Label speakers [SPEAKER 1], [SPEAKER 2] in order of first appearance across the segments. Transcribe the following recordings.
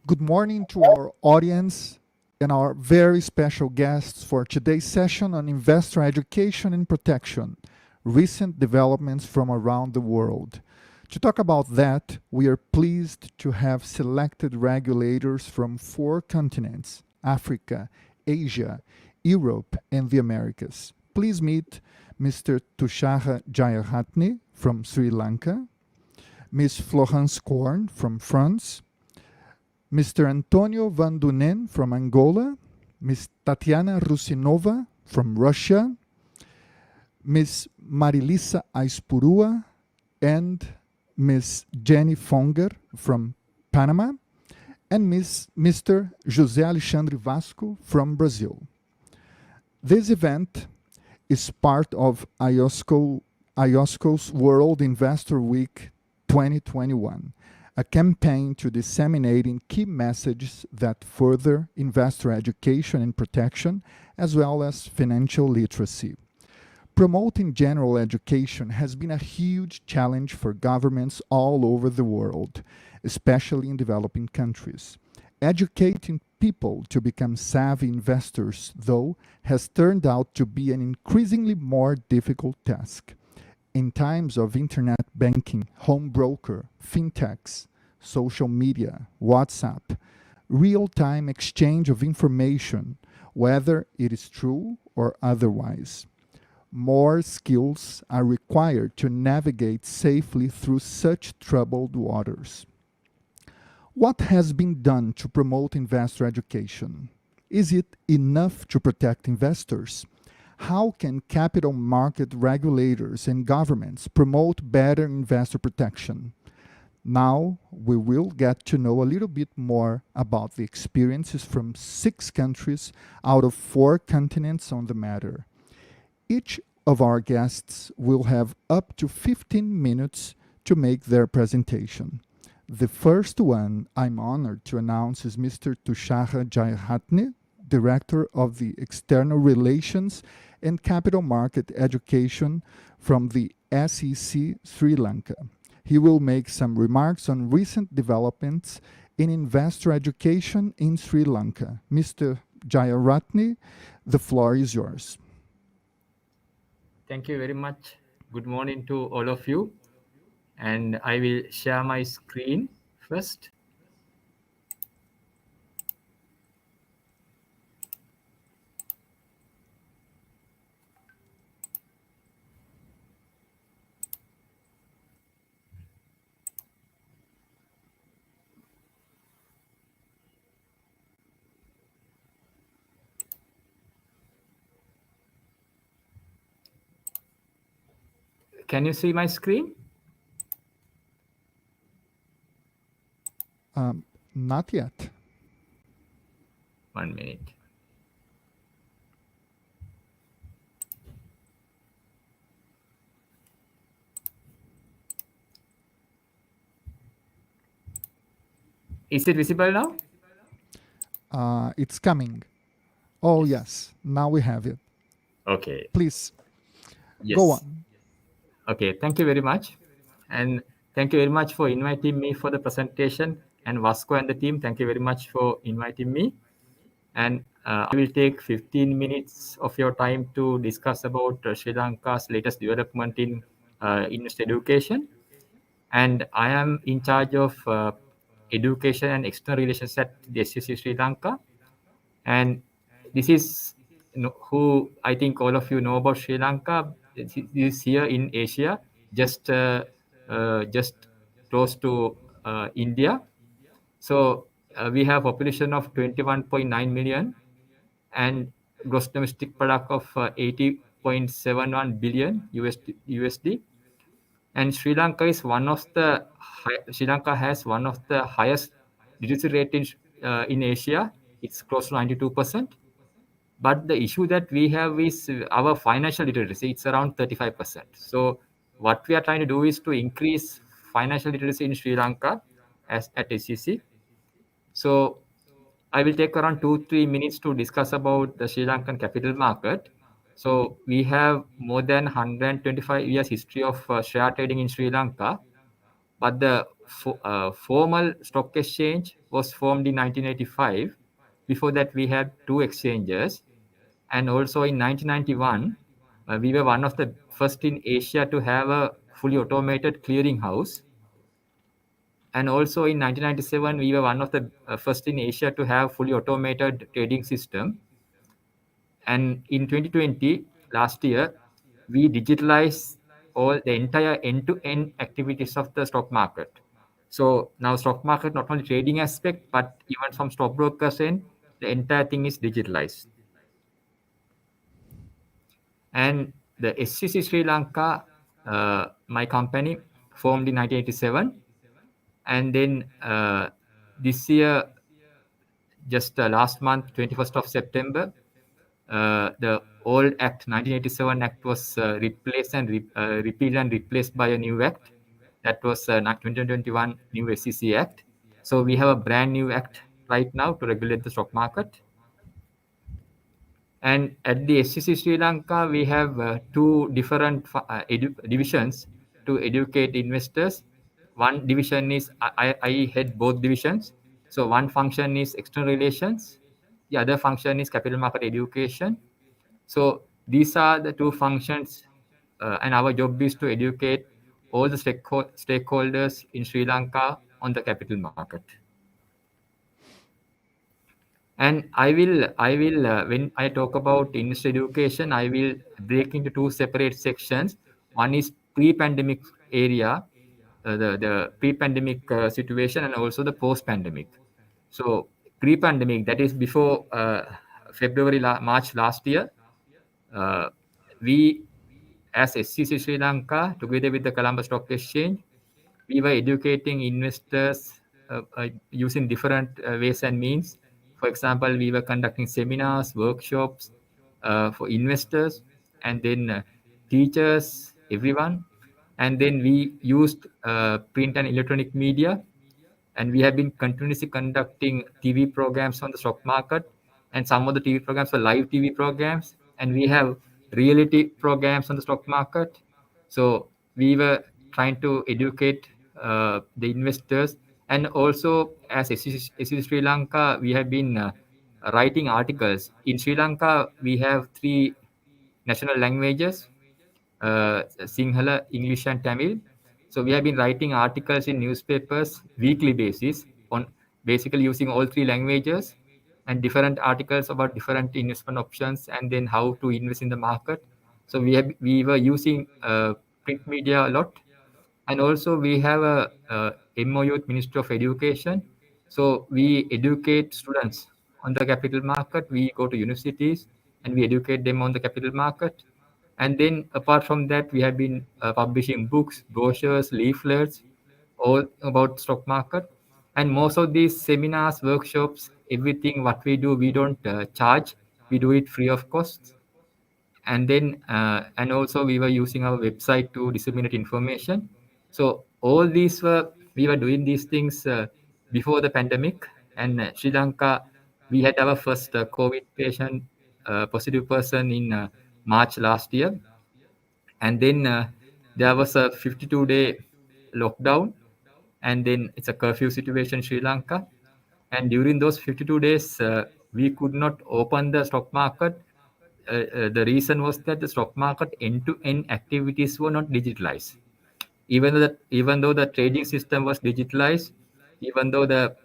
[SPEAKER 1] Good morning to our audience and our very special guests for today's session on investor education and protection, recent developments from around the world. To talk about that, we are pleased to have selected regulators from 4 continents: Africa, Asia, Europe, and the Americas. Please meet Mr. Tushar Jayaratne from Sri Lanka, Ms. Florence Korn from France, Mr. Antonio Van Dunen from Angola, Ms. Tatiana Rusinova from Russia, Ms. Marilisa Aispurua, and Ms. Jenny Fonger from Panama, and Mr. José Alexandre Vasco from Brazil. This event is part of IOSCO's World Investor Week 2021, a campaign to disseminating key messages that further investor education and protection, as well as financial literacy. Promoting general education has been a huge challenge for governments all over the world, especially in developing countries. Educating people to become savvy investors, though, has turned out to be an increasingly more difficult task. In times of internet banking, home broker, fintechs, social media, WhatsApp, real-time exchange of information, whether it is true or otherwise. More skills are required to navigate safely through such troubled waters. What has been done to promote investor education? Is it enough to protect investors? How can capital market regulators and governments promote better investor protection? Now we will get to know a little bit more about the experiences from 6 countries out of 4 continents on the matter. Each of our guests will have up to 15 minutes to make their presentation. The first one I'm honored to announce is Mr. Tushar Jayaratne, Director of the External Relations and Capital Market Education from the SEC Sri Lanka. He will make some remarks on recent developments in investor education in Sri Lanka. Mr. Jayaratne, the floor is yours.
[SPEAKER 2] Thank you very much. Good morning to all of you. And I will share my screen first. Can you see my screen?
[SPEAKER 1] Not yet.
[SPEAKER 2] 1 minute. Is it visible now?
[SPEAKER 1] It's coming. Oh, yes. Now we have it.
[SPEAKER 2] Okay.
[SPEAKER 1] Please,
[SPEAKER 2] Yes.
[SPEAKER 1] go on.
[SPEAKER 2] Okay, thank you very much. And thank you very much for inviting me for the presentation. And Vasco and the team, thank you very much for inviting me. And I will take 15 minutes of your time to discuss about Sri Lanka's latest development in investor education. And I am in charge of education and external relations at the SEC Sri Lanka. And this is who I think all of you know about Sri Lanka. This is here in Asia, just close to India. So we have a population of 21.9 million and gross domestic product of 80.71 billion USD. And Sri Lanka has one of the highest literacy rate in Asia. It's close to 92%. But the issue that we have is our financial literacy. It's around 35%. So what we are trying to do is to increase financial literacy in Sri Lanka at SEC. So I will take around 2-3 minutes to discuss about the Sri Lankan capital market. So we have more than 125 years history of share trading in Sri Lanka. But the formal stock exchange was formed in 1985. Before that, we had 2 exchanges. And also in 1991, we were one of the first in Asia to have a fully automated clearinghouse. And also in 1997, we were one of the first in Asia to have fully automated trading system. And in 2020, last year, we digitalized all the entire end-to-end activities of the stock market. So now stock market, not only trading aspect, but even from stockbrokers end, the entire thing is digitalized. And the SCC Sri Lanka, my company, formed in 1987. And then this year, just last month, 21st of September, the old Act, 1987 Act, was replaced and repealed and replaced by a new Act. That was 2021 new SEC Act. So we have a brand new Act right now to regulate the stock market. And at the SCC Sri Lanka, we have 2 different divisions to educate investors. One division is, I head both divisions. So one function is external relations. The other function is capital market education. So these are the 2 functions, and our job is to educate all the stakeholders in Sri Lanka on the capital market. And I will when I talk about investor education, I will break into 2 separate sections. One is pre-pandemic area, the pre-pandemic situation, and also the post-pandemic. So pre-pandemic, that is before March last year, we as SCC Sri Lanka, together with the Colombo Stock Exchange, we were educating investors using different ways and means. For example, we were conducting seminars, workshops for investors, and then teachers, everyone. And then we used print and electronic media. And we have been continuously conducting TV programs on the stock market. And some of the TV programs were live TV programs. And we have reality programs on the stock market. So we were trying to educate the investors. And also, as SCC Sri Lanka, we have been writing articles. In Sri Lanka, we have 3 national languages, Sinhala, English, and Tamil. So we have been writing articles in newspapers weekly basis on basically using all 3 languages, and different articles about different investment options and then how to invest in the market. So we were using print media a lot. And also we have a MOU with Ministry of Education. So we educate students on the capital market. We go to universities and we educate them on the capital market. And then apart from that, we have been publishing books, brochures, leaflets, all about stock market. And most of these seminars, workshops, everything what we do, we don't charge. We do it free of cost. And then and also we were using our website to disseminate information. So all these we were doing these things before the pandemic. And Sri Lanka, we had our first COVID patient, positive person in March last year. And then there was a 52-day lockdown, and then it's a curfew situation in Sri Lanka. And during those 52 days, we could not open the stock market. The reason was that the stock market end-to-end activities were not digitalized. Even though the trading system was digitalized, even though the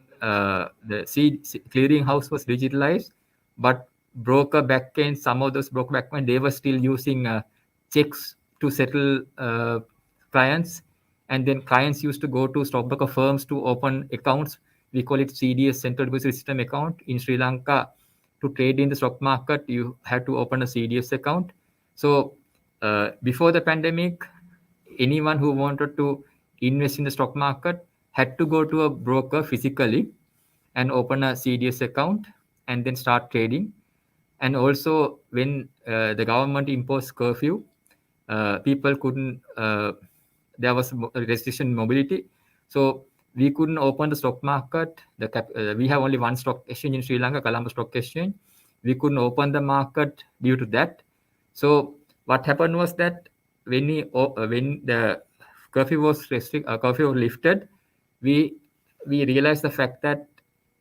[SPEAKER 2] clearing house was digitalized, but broker backend, some of those broker backend, they were still using checks to settle clients. And then clients used to go to stockbroker firms to open accounts. We call it CDS, Central Depository System account. In Sri Lanka, to trade in the stock market, you had to open a CDS account. So before the pandemic, anyone who wanted to invest in the stock market had to go to a broker physically and open a CDS account and then start trading. And also, when the government imposed curfew, people couldn't, there was a restriction in mobility. So we couldn't open the stock market. We have only one stock exchange in Sri Lanka, Colombo Stock Exchange. We couldn't open the market due to that. So what happened was that when the curfew was lifted, we realized the fact that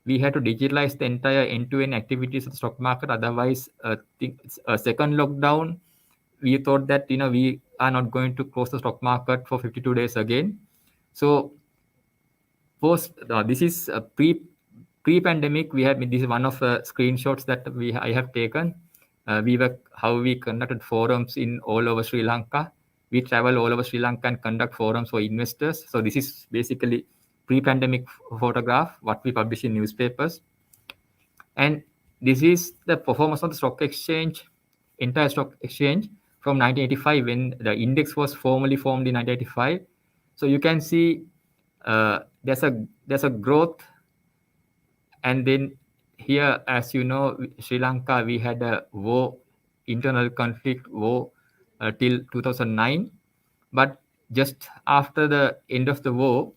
[SPEAKER 2] we had to digitalize the entire end-to-end activities of the stock market. Otherwise, a second lockdown, we thought that we are not going to close the stock market for 52 days again. So this is a pre-pandemic. We have this is one of the screenshots that I have taken. How we conducted forums in all over Sri Lanka. We travel all over Sri Lanka and conduct forums for investors. So this is basically pre-pandemic photograph what we publish in newspapers. And this is the performance of the stock exchange, entire stock exchange from 1985 when the index was formally formed in 1985. So you can see there's a growth, and then here, as you know, Sri Lanka, we had a war, internal conflict war till 2009. But just after the end of the war,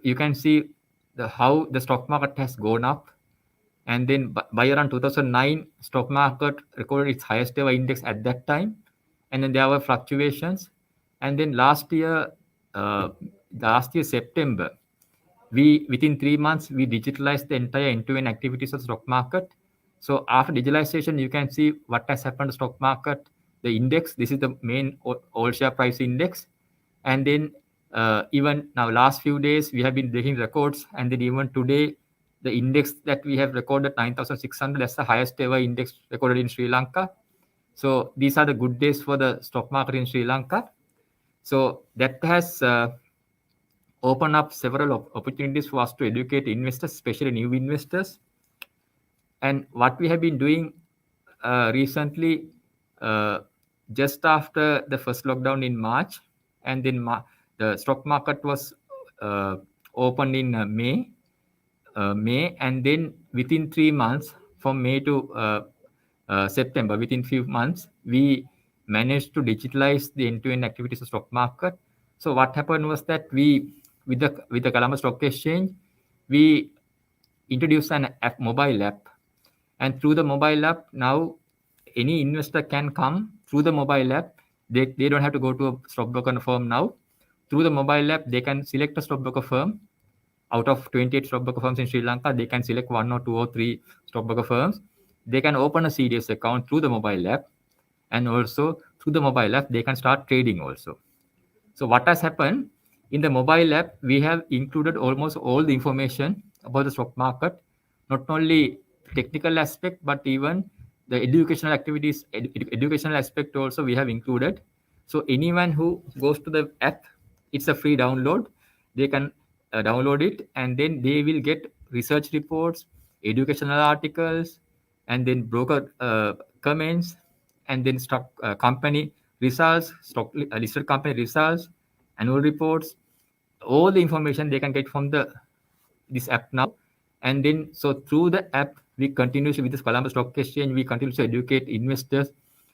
[SPEAKER 2] you can see how the stock market has gone up. And then by around 2009, stock market recorded its highest ever index at that time. And then there were fluctuations. And then last year September, within 3 months, we digitalized the entire end-to-end activities of the stock market. So after digitalization, you can see what has happened to stock market. The index, this is the main all share price index. And then even now, last few days, we have been breaking records. And then even today, the index that we have recorded, 9,600, that's the highest ever index recorded in Sri Lanka. So these are the good days for the stock market in Sri Lanka. So that has opened up several opportunities for us to educate investors, especially new investors. And what we have been doing recently, just after the first lockdown in March, and then the stock market was opened in May, and then within 3 months, from May to September, within few months, we managed to digitalize the end-to-end activities of stock market. So what happened was that with the Colombo Stock Exchange, we introduced an mobile app, and through the mobile app, now any investor can come through the mobile app. They don't have to go to a stockbroker firm now. Through the mobile app, they can select a stockbroker firm. Out of 28 stockbroker firms in Sri Lanka, they can select 1 or 2 or 3 stockbroker firms. They can open a CDS account through the mobile app, and also through the mobile app, they can start trading also. So what has happened, in the mobile app, we have included almost all the information about the stock market, not only technical aspect, but even the educational activities, educational aspect also we have included. So anyone who goes to the app, it's a free download. They can download it, and then they will get research reports, educational articles, and then broker comments, and then stock company results, stock listed company results, annual reports, all the information they can get from this app now. And then so through the app, we continue with this Colombo Stock Exchange, we continue to educate investors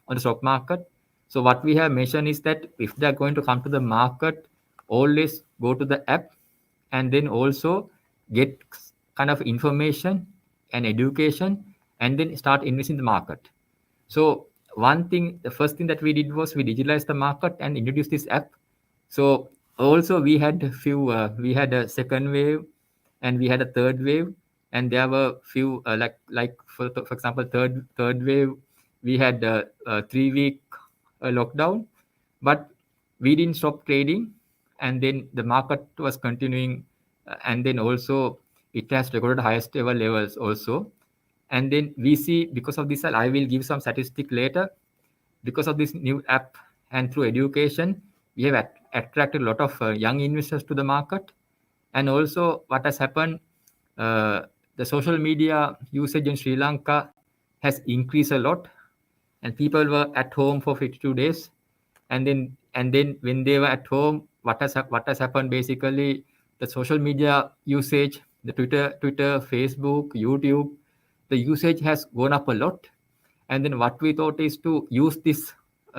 [SPEAKER 2] on the stock market. So what we have mentioned is that if they are going to come to the market, always go to the app, and then also get kind of information and education, and then start investing in the market. So the first thing that we did was we digitalized the market and introduced this app. So also we had a second wave, and we had a third wave, and there were few like for example, third wave, we had a 3-week lockdown, but we didn't stop trading, and then the market was continuing, and then also it has recorded highest ever levels also. And then we see, because of this, I will give some statistic later, because of this new app and through education, we have attracted a lot of young investors to the market. And also what has happened, the social media usage in Sri Lanka has increased a lot, and people were at home for 52 days. And then when they were at home, what has happened, basically the social media usage, the Twitter, Facebook, YouTube, the usage has gone up a lot. And then what we thought is to use this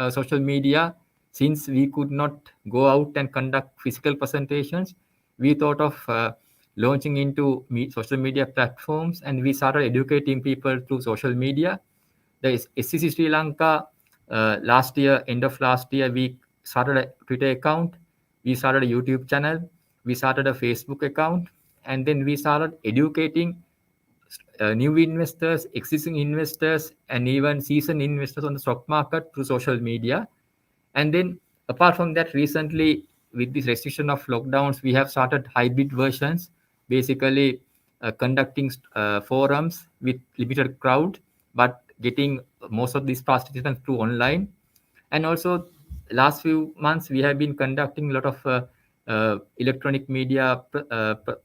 [SPEAKER 2] social media, since we could not go out and conduct physical presentations, we thought of launching into social media platforms, and we started educating people through social media. The SCC Sri Lanka, end of last year, we started a Twitter account, we started a YouTube channel, we started a Facebook account, and then we started educating new investors, existing investors, and even seasoned investors on the stock market through social media. And then, apart from that, recently with this restriction of lockdowns, we have started hybrid versions, basically conducting forums with limited crowd, but getting most of these participants through online. And also, last few months we have been conducting a lot of electronic media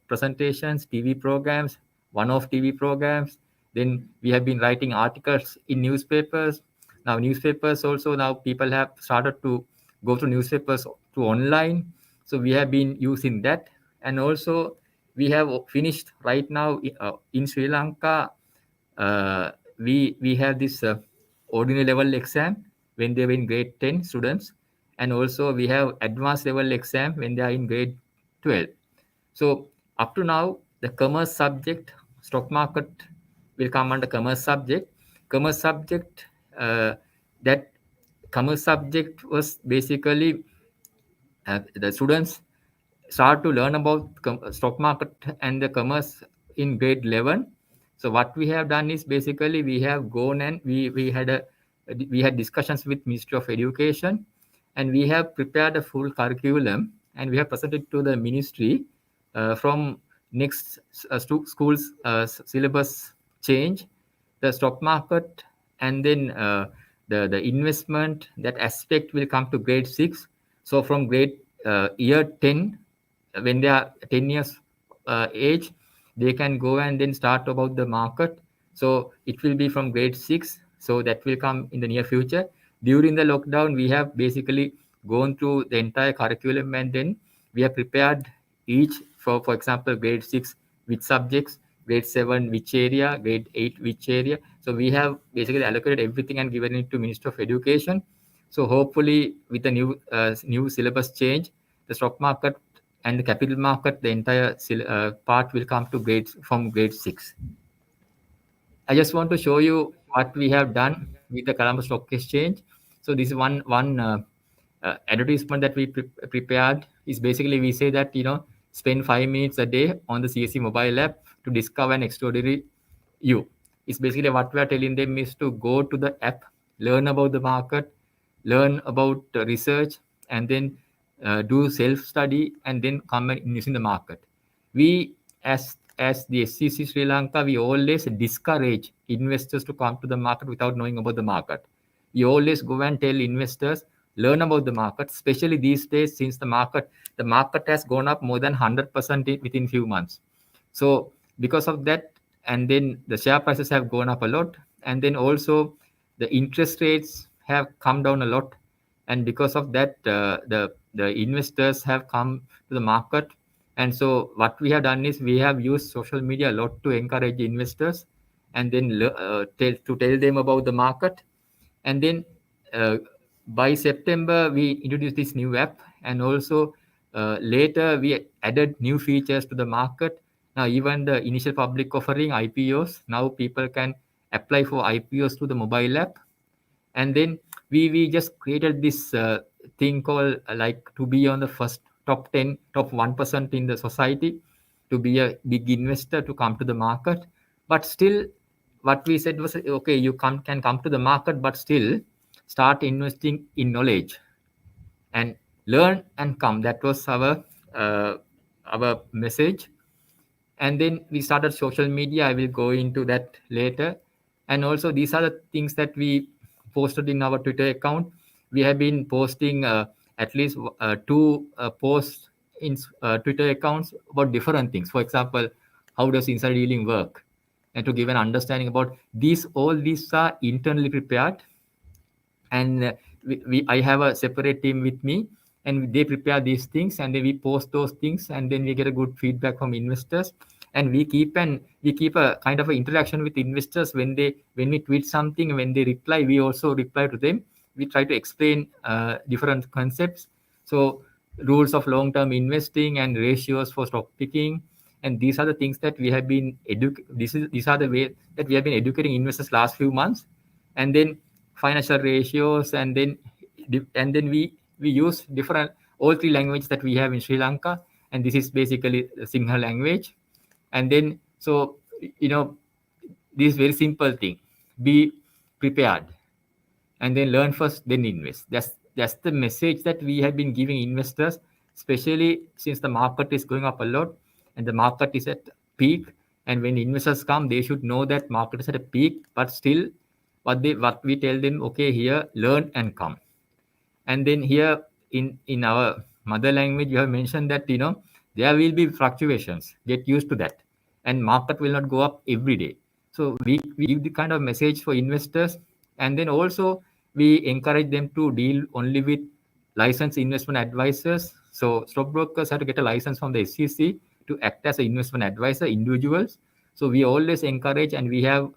[SPEAKER 2] presentations, TV programs, one-off TV programs. Then we have been writing articles in newspapers. Now newspapers also, now people have started to go to newspapers to online. So we have been using that. And also we have finished right now in Sri Lanka. We have this ordinary level exam when they were in grade 10 students, and also we have advanced level exam when they are in grade 12. So up to now, the commerce subject, stock market will come under commerce subject. Commerce subject, that commerce subject was basically the students start to learn about stock market and the commerce in grade 11. So what we have done is basically we have gone and we had discussions with Ministry of Education, and we have prepared a full curriculum, and we have presented to the ministry from next school's syllabus change, the stock market, and then the investment, that aspect will come to grade 6. So from grade year 10, when they are 10 years age, they can go and then start about the market. So it will be from grade 6. So that will come in the near future. During the lockdown, we have basically gone through the entire curriculum, and then we have prepared each for example, grade 6, which subjects, grade 7, which area, grade 8, which area. So we have basically allocated everything and given it to Ministry of Education. So hopefully with the new syllabus change, the stock market and the capital market, the entire part will come to from grade 6. I just want to show you what we have done with the Colombo Stock Exchange. So this is one advertisement that we prepared. Is basically we say that spend 5 minutes a day on the CSE mobile app to discover an extraordinary you. It's basically what we are telling them is to go to the app, learn about the market, learn about research, and then do self-study, and then come and invest in the market. We, as the SCC Sri Lanka, we always discourage investors to come to the market without knowing about the market. We always go and tell investors, learn about the market, especially these days since the market has gone up more than 100% within few months. So because of that, and then the share prices have gone up a lot, and then also the interest rates have come down a lot, and because of that, the investors have come to the market. And so what we have done is we have used social media a lot to encourage investors, and then tell them about the market. And then by September, we introduced this new app, and also later we added new features to the market. Now even the initial public offering, IPOs, now people can apply for IPOs through the mobile app. And then we just created this thing called like to be on the first top 10, top 1% in the society, to be a big investor, to come to the market. But still, what we said was, okay, you can come to the market, but still start investing in knowledge and learn and come. That was our message. And then we started social media. I will go into that later. And also these are the things that we posted in our Twitter account. We have been posting at least 2 posts in Twitter accounts about different things. For example, how does insider dealing work? And to give an understanding about these, all these are internally prepared. And I have a separate team with me, and they prepare these things, and then we post those things, and then we get a good feedback from investors. And we keep a kind of an interaction with investors when we tweet something, when they reply, we also reply to them. We try to explain different concepts. So rules of long-term investing and ratios for stock picking, and these are the things that we have been these are the way that we have been educating investors last few months. And then financial ratios, and then we use different all 3 languages that we have in Sri Lanka, and this is basically the Sinhala language. And then, so, this very simple thing, be prepared, and then learn first, then invest. That's the message that we have been giving investors, especially since the market is going up a lot and the market is at peak. And when investors come, they should know that market is at a peak, but still, what we tell them, okay, here, learn and come. And then here in our mother language, you have mentioned that there will be fluctuations. Get used to that, and market will not go up every day. So we give the kind of message for investors, and then also we encourage them to deal only with licensed investment advisors. So stockbrokers have to get a license from the SEC to act as an investment advisor, individuals. So we always encourage, and we have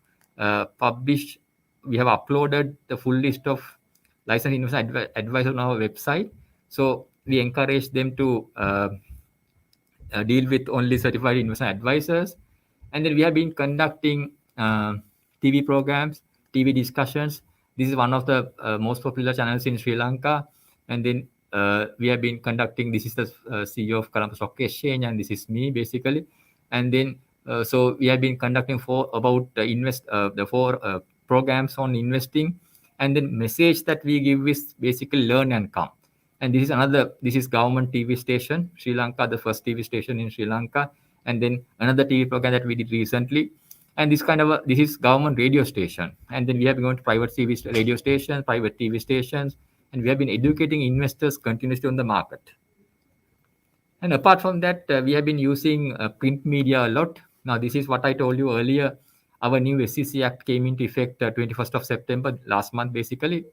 [SPEAKER 2] published, we have uploaded the full list of licensed investment advisor on our website. So we encourage them to deal with only certified investment advisors. And then we have been conducting TV programs, TV discussions. This is one of the most popular channels in Sri Lanka. And then we have been conducting, this is the CEO of Colombo Stock Exchange, and this is me basically. And then so we have been conducting four programs on investing. And then message that we give is basically learn and come. And this is government TV station, Sri Lanka, the first TV station in Sri Lanka. And then another TV program that we did recently. And this is government radio station. And then we have been going to private TV radio stations, private TV stations, and we have been educating investors continuously on the market. And apart from that, we have been using print media a lot. Now, this is what I told you earlier. Our new SEC Act came into effect 21st of September, last month, basically.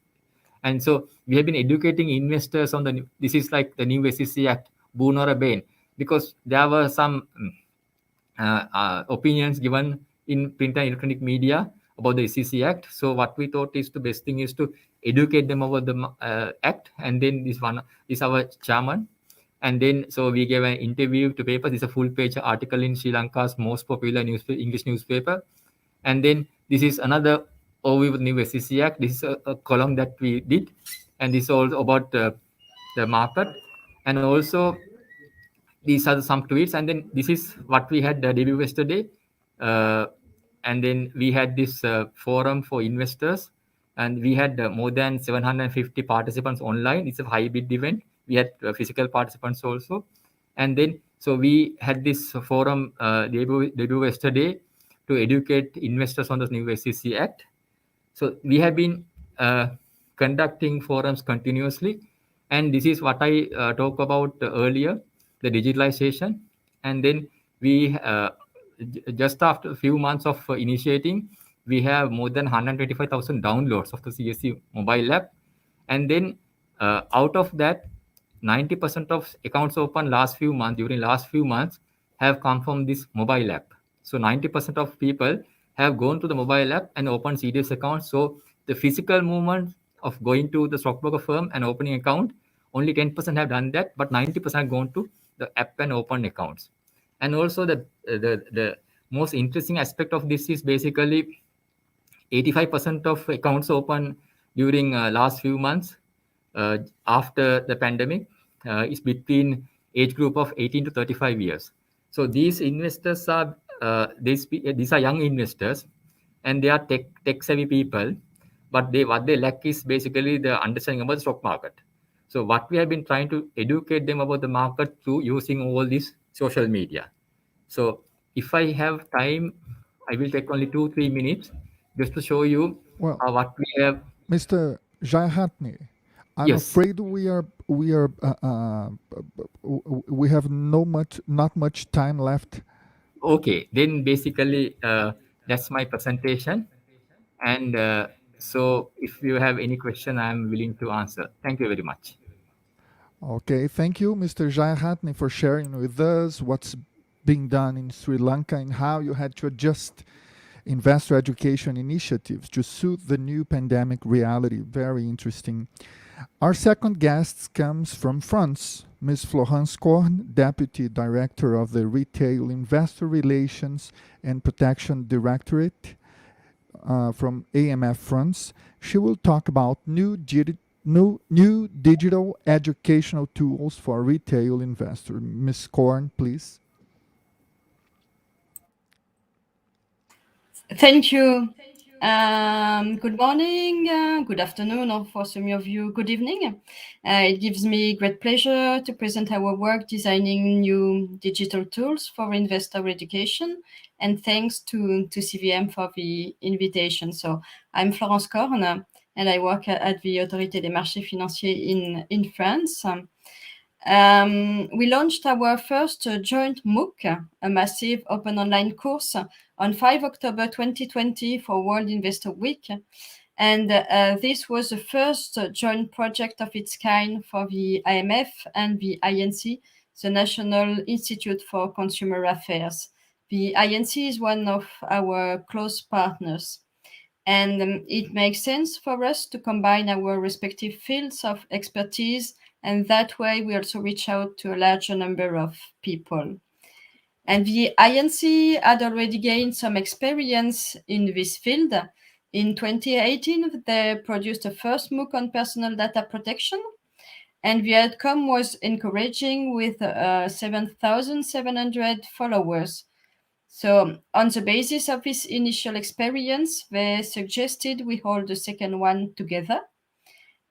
[SPEAKER 2] And so we have been educating investors on this is like the new SEC Act, boon or a bane, because there were some opinions given in print and electronic media about the SEC Act. So what we thought is the best thing is to educate them about the Act. And then this one is our chairman. And then, so we gave an interview to papers. It's a full-page article in Sri Lanka's most popular English newspaper. And then this is another overview of the new SEC Act. This is a column that we did. And this is all about the market. And also, these are some tweets. And then this is what we had debut yesterday. And then we had this forum for investors. And we had more than 750 participants online. It's a hybrid event. We had physical participants also. And then, so we had this forum debut yesterday to educate investors on the new SEC Act. So we have been conducting forums continuously. And this is what I talked about earlier, the digitalization. And then we, just after a few months of initiating, we have more than 125,000 downloads of the CSE mobile app. And then out of that, 90% of accounts opened during last few months have come from this mobile app. So 90% of people have gone to the mobile app and opened CDS accounts. So the physical movement of going to the stockbroker firm and opening account, only 10% have done that, but 90% have gone to the app and opened accounts. And also the most interesting aspect of this is basically 85% of accounts opened during last few months after the pandemic is between age group of 18 to 35 years. So these investors are these are young investors, and they are tech savvy people, but what they lack is basically the understanding about the stock market. So what we have been trying to educate them about the market through using all this social media. So if I have time, I will take only 2-3 minutes just to show you what we have.
[SPEAKER 1] Mr. Jayahatne, I'm afraid we have not much time left.
[SPEAKER 2] Okay, then basically that's my presentation. And so if you have any question, I'm willing to answer. Thank you very much.
[SPEAKER 1] Okay, thank you, Mr. Jayahatne, for sharing with us what's being done in Sri Lanka and how you had to adjust investor education initiatives to suit the new pandemic reality. Very interesting. Our second guest comes from France, Ms. Florence Korn, Deputy Director of the Retail Investor Relations and Protection Directorate from AMF France. She will talk about new new digital educational tools for retail investors. Ms. Korn, please.
[SPEAKER 3] Thank you. Good morning, good afternoon, or for some of you, good evening. It gives me great pleasure to present our work designing new digital tools for investor education, and thanks to CVM for the invitation. So I'm Florence Korn, and I work at the Autorité des marchés financiers in France. We launched our first joint MOOC, a massive open online course, on 5 October 2020 for World Investor Week. And this was the first joint project of its kind for the IMF and the INC, the National Institute for Consumer Affairs. The INC is one of our close partners. And it makes sense for us to combine our respective fields of expertise, and that way we also reach out to a larger number of people. And the INC had already gained some experience in this field. In 2018, they produced a first MOOC on personal data protection, and the outcome was encouraging with 7,700 followers. So on the basis of this initial experience, they suggested we hold the second one together.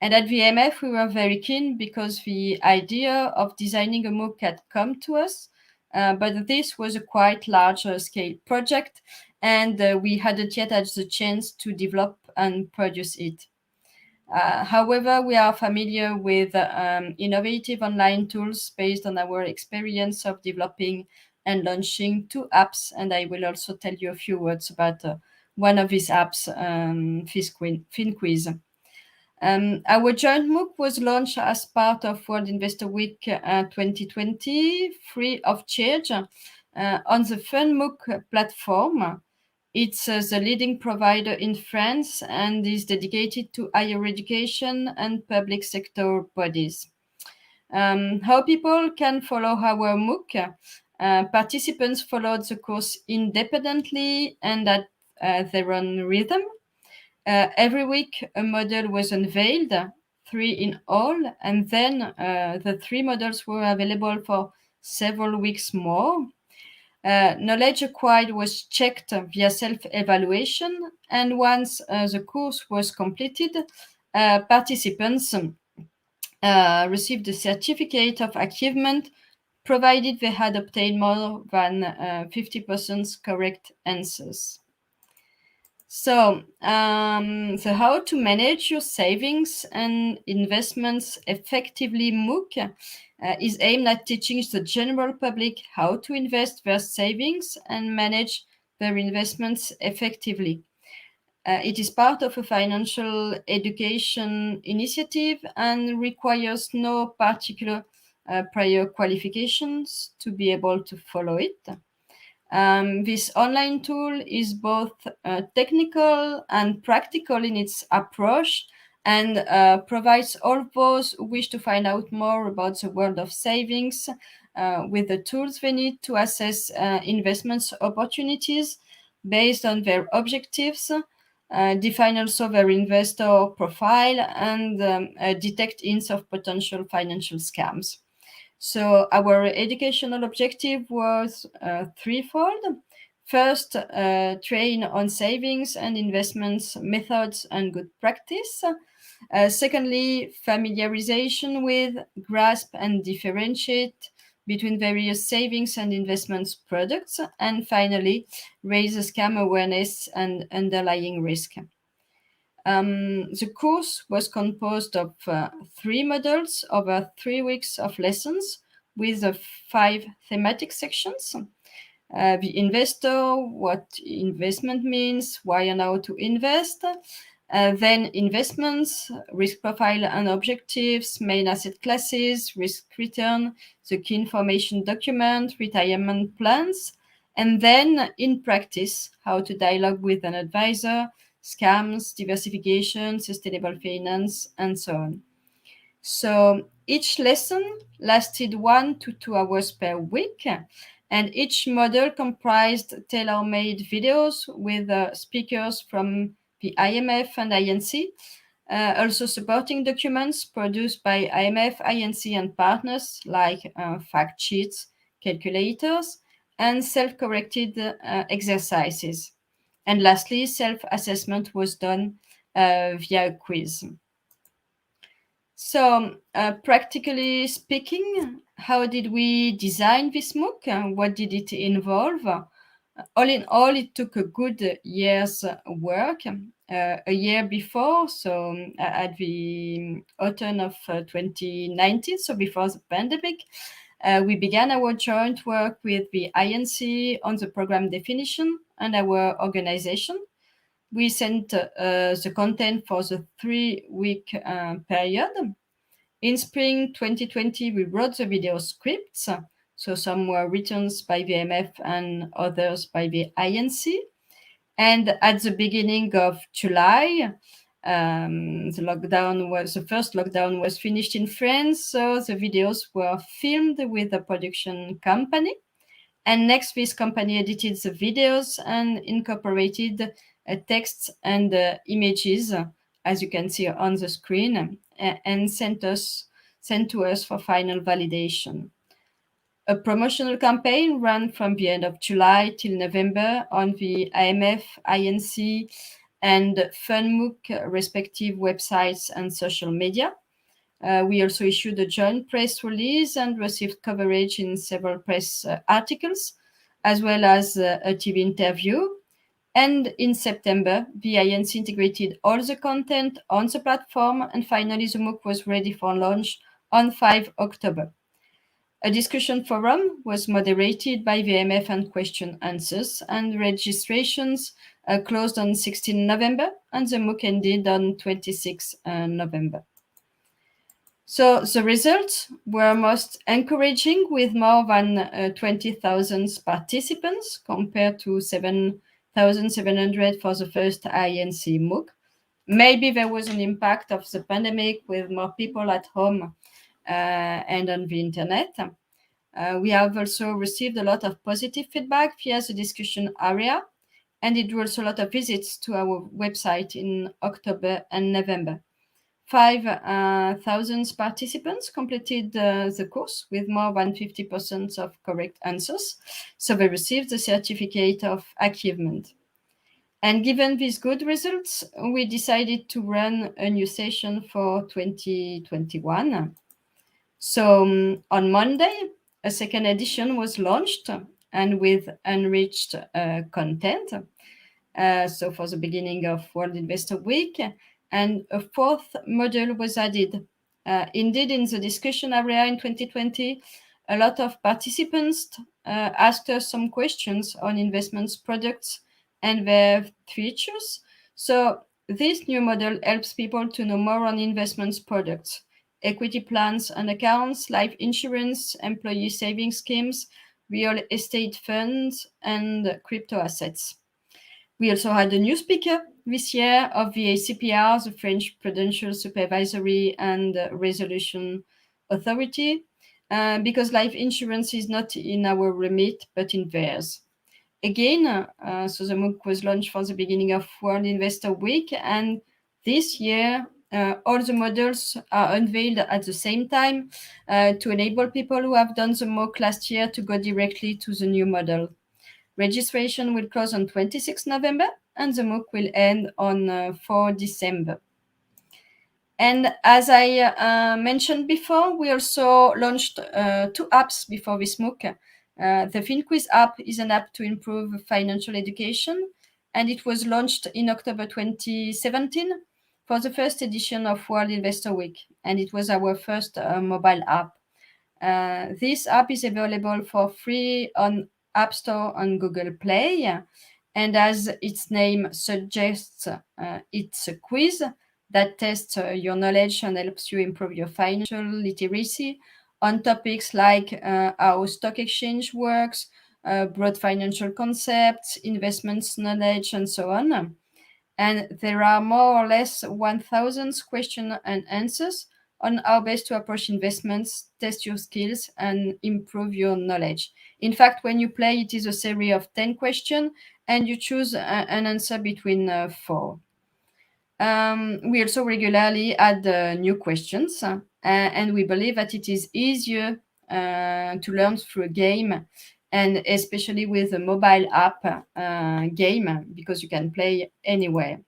[SPEAKER 3] And at VMF, we were very keen because the idea of designing a MOOC had come to us, but this was a quite large scale project, and we hadn't yet had the chance to develop and produce it. However, we are familiar with innovative online tools based on our experience of developing and launching 2 apps, and I will also tell you a few words about one of these apps, FinQuiz. Our joint MOOC was launched as part of World Investor Week 2020, free of charge, on the FunMOOC platform. It's the leading provider in France and is dedicated to higher education and public sector bodies. How people can follow our MOOC? Participants followed the course independently and at their own rhythm. Every week, a model was unveiled, 3 in all, and then the 3 models were available for several weeks more. Knowledge acquired was checked via self-evaluation, and once the course was completed, participants received a certificate of achievement, provided they had obtained more than 50% correct answers. So how to manage your savings and investments effectively MOOC is aimed at teaching the general public how to invest their savings and manage their investments effectively. It is part of a financial education initiative and requires no particular prior qualifications to be able to follow it. This online tool is both technical and practical in its approach, and provides all those who wish to find out more about the world of savings with the tools they need to assess investment opportunities based on their objectives, define also their investor profile, and detect hints of potential financial scams. So our educational objective was threefold. First, train on savings and investments methods and good practice. Secondly, familiarization with, grasp, and differentiate between various savings and investments products. And finally, raise scam awareness and underlying risk. The course was composed of 3 modules over 3 weeks of lessons with 5 thematic sections. The investor, what investment means, why and how to invest. Then investments, risk profile and objectives, main asset classes, risk return, the key information document, retirement plans. And then in practice, how to dialogue with an advisor, scams, diversification, sustainable finance, and so on. So each lesson lasted 1 to 2 hours per week, and each module comprised tailor-made videos with speakers from the IMF and INC, Also supporting documents produced by IMF, INC, and partners like fact sheets, calculators, and self-corrected exercises. And lastly, self-assessment was done via a quiz. So, practically speaking, how did we design this MOOC and what did it involve? All in all, it took a good year's work. A year before, so at the autumn of 2019, so before the pandemic, we began our joint work with the INC on the program definition and our organization. We sent the content for the 3-week period. In spring 2020, we wrote the video scripts. So some were written by the IMF and others by the INC. And at the beginning of July, the first lockdown was finished in France. So the videos were filmed with a production company. And next, this company edited the videos and incorporated text and images, as you can see on the screen, and sent to us for final validation. A promotional campaign ran from the end of July till November on the IMF, INC, and FunMOOC respective websites and social media. We also issued a joint press release and received coverage in several press articles, as well as a TV interview. And in September, the INC integrated all the content on the platform, and finally the MOOC was ready for launch on 5 October. A discussion forum was moderated by the IMF and question answers, and registrations closed on 16 November, and the MOOC ended on 26 November. So the results were most encouraging, with more than 20,000 participants compared to 7,700 for the first INC MOOC. Maybe there was an impact of the pandemic with more people at home and on the internet. We have also received a lot of positive feedback via the discussion area, and it drew also a lot of visits to our website in October and November. 5,000 participants completed the course with more than 50% of correct answers, so they received the certificate of achievement. And given these good results, we decided to run a new session for 2021. So on Monday, a second edition was launched, and with enriched content. So for the beginning of World Investor Week, and a fourth module was added. Indeed, in the discussion area in 2020, a lot of participants asked us some questions on investments products and their features. So this new model helps people to know more on investments products, equity plans and accounts, life insurance, employee savings schemes, real estate funds, and crypto assets. We also had a new speaker this year of the ACPR, the French Prudential Supervisory and Resolution Authority, because life insurance is not in our remit, but in theirs. Again, so the MOOC was launched for the beginning of World Investor Week, and this year, all the models are unveiled at the same time to enable people who have done the MOOC last year to go directly to the new model. Registration will close on 26 November, and the MOOC will end on 4 December. And as I mentioned before, we also launched 2 apps before this MOOC. The FinQuiz app is an app to improve financial education, and it was launched in October 2017 for the first edition of World Investor Week, and it was our first mobile app. This app is available for free on App Store and Google Play, and as its name suggests, it's a quiz that tests your knowledge and helps you improve your financial literacy on topics like how stock exchange works, broad financial concepts, investments knowledge, and so on. And there are more or less 1,000 questions and answers on how best to approach investments, test your skills, and improve your knowledge. In fact, when you play, it is a series of 10 questions, and you choose an answer between 4. We also regularly add new questions, and we believe that it is easier to learn through a game, and especially with a mobile app game, because you can play anywhere.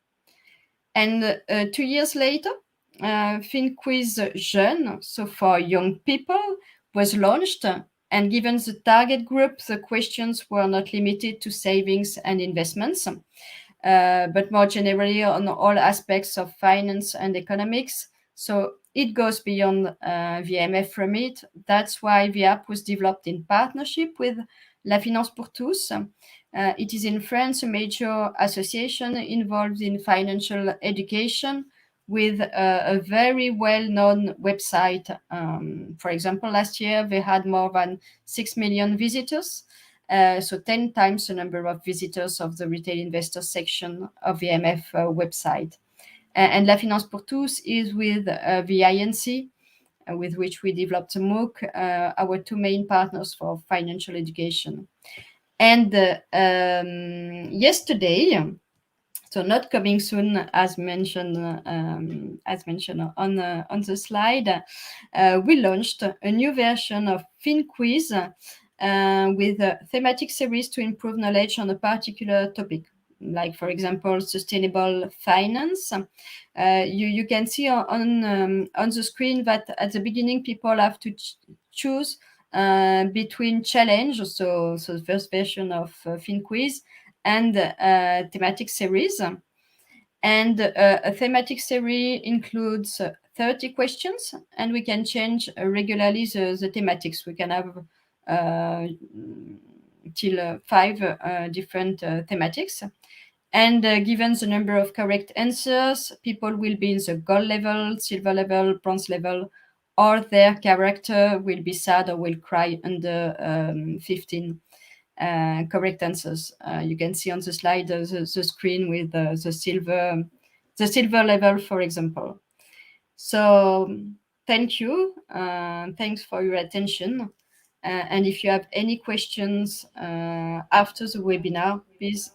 [SPEAKER 3] And 2 years later, FinQuiz Jeune, so for young people, was launched. And given the target group, the questions were not limited to savings and investments, but more generally on all aspects of finance and economics. So it goes beyond VMF remit. That's why the app was developed in partnership with La Finance pour tous. It is in France a major association involved in financial education with a very well-known website. For example, last year they had more than 6 million visitors. So 10 times the number of visitors of the retail investor section of the MF website. And La Finance pour tous is with the INC, with which we developed a MOOC, our two main partners for financial education. And yesterday, so not coming soon, as mentioned on the slide, we launched a new version of FinQuiz with a thematic series to improve knowledge on a particular topic, like, for example, sustainable finance. You can see on the screen that at the beginning, people have to choose between challenge, so the first version of FinQuiz, and thematic series. And a thematic series includes 30 questions, and we can change regularly the thematics. We can have till 5 different thematics. And given the number of correct answers, people will be in the gold level, silver level, bronze level, or their character will be sad or will cry under 15 correct answers. You can see on the slide the screen with the silver level, for example. So thank you. Thanks for your attention. And if you have any questions after the webinar, please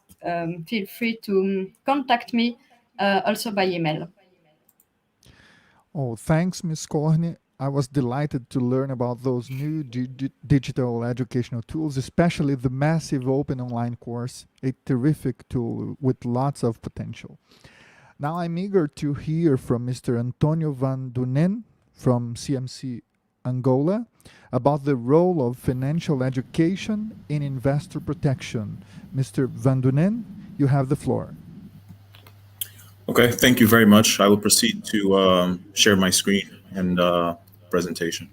[SPEAKER 3] feel free to contact me also by email.
[SPEAKER 1] Oh, thanks, Ms. Corney. I was delighted to learn about those new digital educational tools, especially the massive open online course, a terrific tool with lots of potential. Now I'm eager to hear from Mr. Antonio Van Dunen from CMC Angola about the role of financial education in investor protection. Mr. Van Dunen, you have the floor.
[SPEAKER 4] Okay, thank you very much. I will proceed to share my screen and presentation.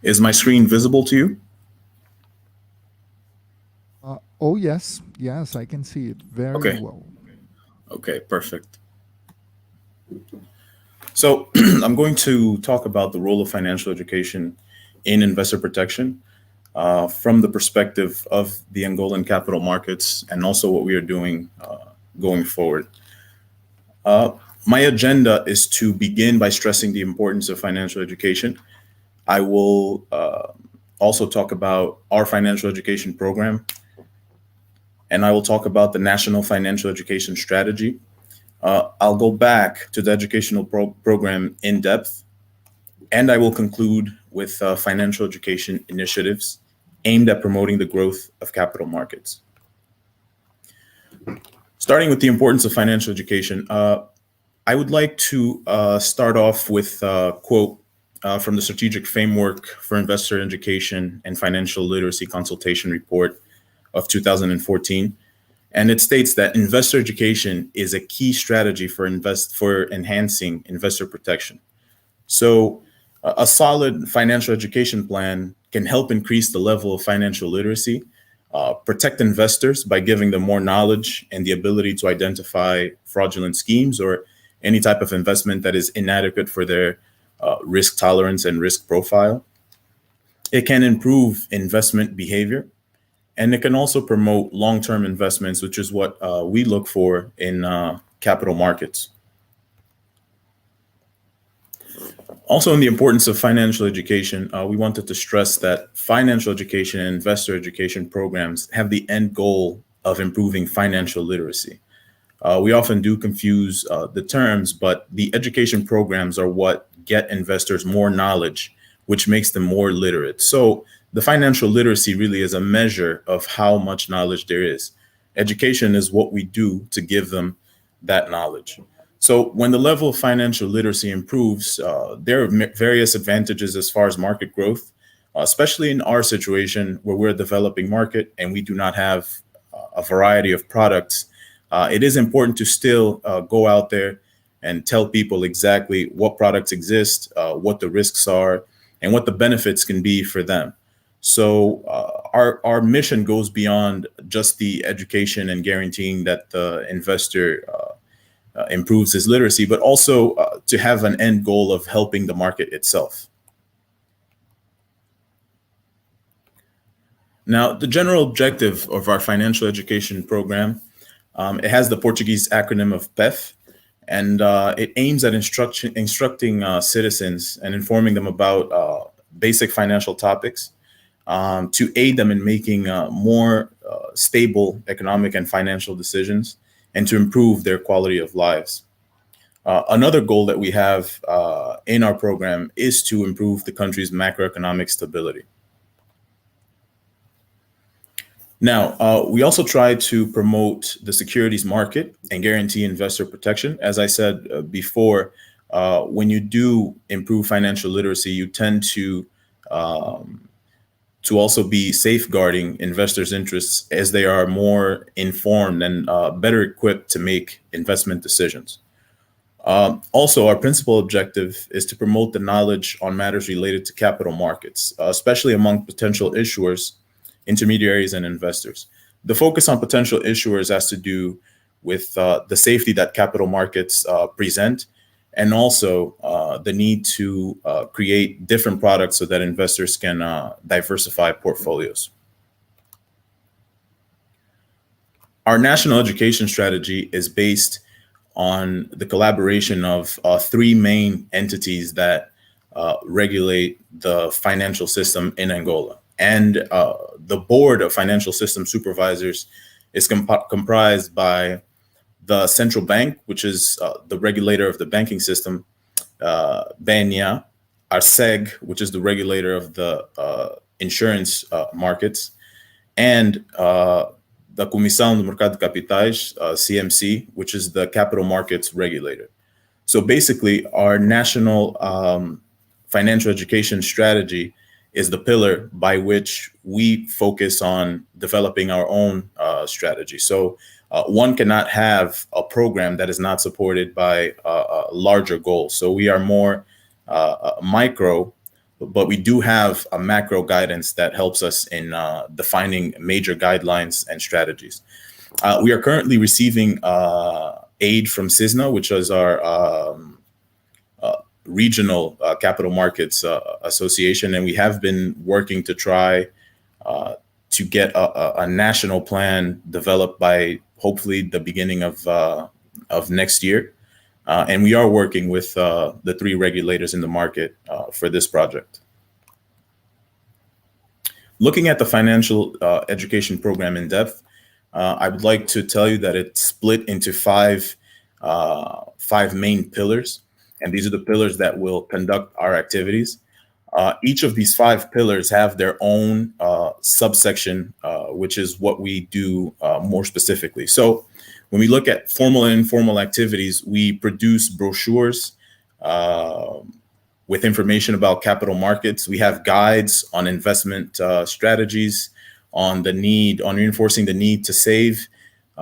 [SPEAKER 4] Is my screen visible to you?
[SPEAKER 1] Oh, yes. Yes, I can see it very well.
[SPEAKER 4] Okay, perfect. So I'm going to talk about the role of financial education in investor protection from the perspective of the Angolan capital markets and also what we are doing going forward. My agenda is to begin by stressing the importance of financial education. I will also talk about our financial education program, and I will talk about the National Financial Education Strategy. I'll go back to the educational program in depth, and I will conclude with financial education initiatives aimed at promoting the growth of capital markets. Starting with the importance of financial education, I would like to start off with a quote from the Strategic Framework for Investor Education and Financial Literacy Consultation Report of 2014. And it states that investor education is a key strategy for enhancing investor protection. So a solid financial education plan can help increase the level of financial literacy, protect investors by giving them more knowledge and the ability to identify fraudulent schemes or any type of investment that is inadequate for their risk tolerance and risk profile. It can improve investment behavior, And it can also promote long-term investments, which is what we look for in capital markets. Also, in the importance of financial education, we wanted to stress that financial education and investor education programs have the end goal of improving financial literacy. We often do confuse the terms, but the education programs are what get investors more knowledge, which makes them more literate. So the financial literacy really is a measure of how much knowledge there is. Education is what we do to give them that knowledge. So when the level of financial literacy improves, there are various advantages as far as market growth, especially in our situation where we're a developing market and we do not have a variety of products. It is important to still go out there and tell people exactly what products exist, what the risks are, and what the benefits can be for them. So our mission goes beyond just the education and guaranteeing that the investor improves his literacy, but also to have an end goal of helping the market itself. Now, the general objective of our financial education program, it has the Portuguese acronym of PEF, and it aims at instructing citizens and informing them about basic financial topics to aid them in making more stable economic and financial decisions and to improve their quality of lives. Another goal that we have in our program is to improve the country's macroeconomic stability. Now, we also try to promote the securities market and guarantee investor protection. As I said before, when you do improve financial literacy, you tend to also be safeguarding investors' interests as they are more informed and better equipped to make investment decisions. Also, our principal objective is to promote the knowledge on matters related to capital markets, especially among potential issuers, intermediaries, and investors. The focus on potential issuers has to do with the safety that capital markets present, and also the need to create different products so that investors can diversify portfolios. Our national education strategy is based on the collaboration of three main entities that regulate the financial system in Angola. And the board of financial system supervisors is comprised by the central bank, which is the regulator of the banking system, BNA, ARSEG, which is the regulator of the insurance markets, and the Comissão do Mercado de Capitais, CMC, which is the capital markets regulator. So basically, our national financial education strategy is the pillar by which we focus on developing our own strategy. So one cannot have a program that is not supported by a larger goal. So we are more micro, but we do have a macro guidance that helps us in defining major guidelines and strategies. We are currently receiving aid from CISNA, which is our regional capital markets association, and we have been working to try to get a national plan developed by hopefully the beginning of next year. And we are working with the three regulators in the market for this project. Looking at the financial education program in depth, I would like to tell you that it's split into five main pillars. And these are the pillars that will conduct our activities. Each of these five pillars have their own subsection, which is what we do more specifically. So when we look at formal and informal activities, we produce brochures with information about capital markets. We have guides on investment strategies, on reinforcing the need to save.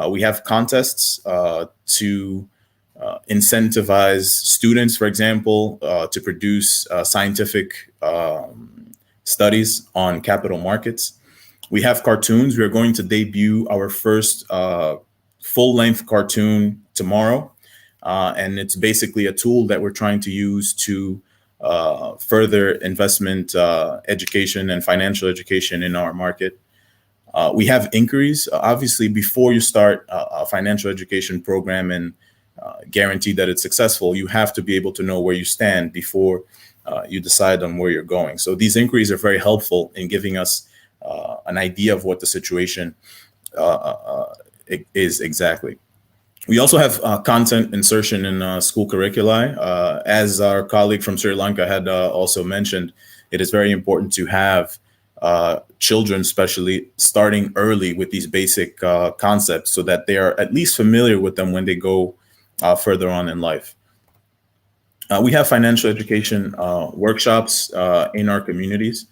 [SPEAKER 4] We have contests to incentivize students, for example, to produce scientific studies on capital markets. We have cartoons. We are going to debut our first full-length cartoon tomorrow. And it's basically a tool that we're trying to use to further investment education and financial education in our market. We have inquiries. Obviously, before you start a financial education program and guarantee that it's successful, you have to be able to know where you stand before you decide on where you're going. So these inquiries are very helpful in giving us an idea of what the situation is exactly. We also have content insertion in school curricula. As our colleague from Sri Lanka had also mentioned, it is very important to have children, especially, starting early with these basic concepts so that they are at least familiar with them when they go further on in life. We have financial education workshops in our communities.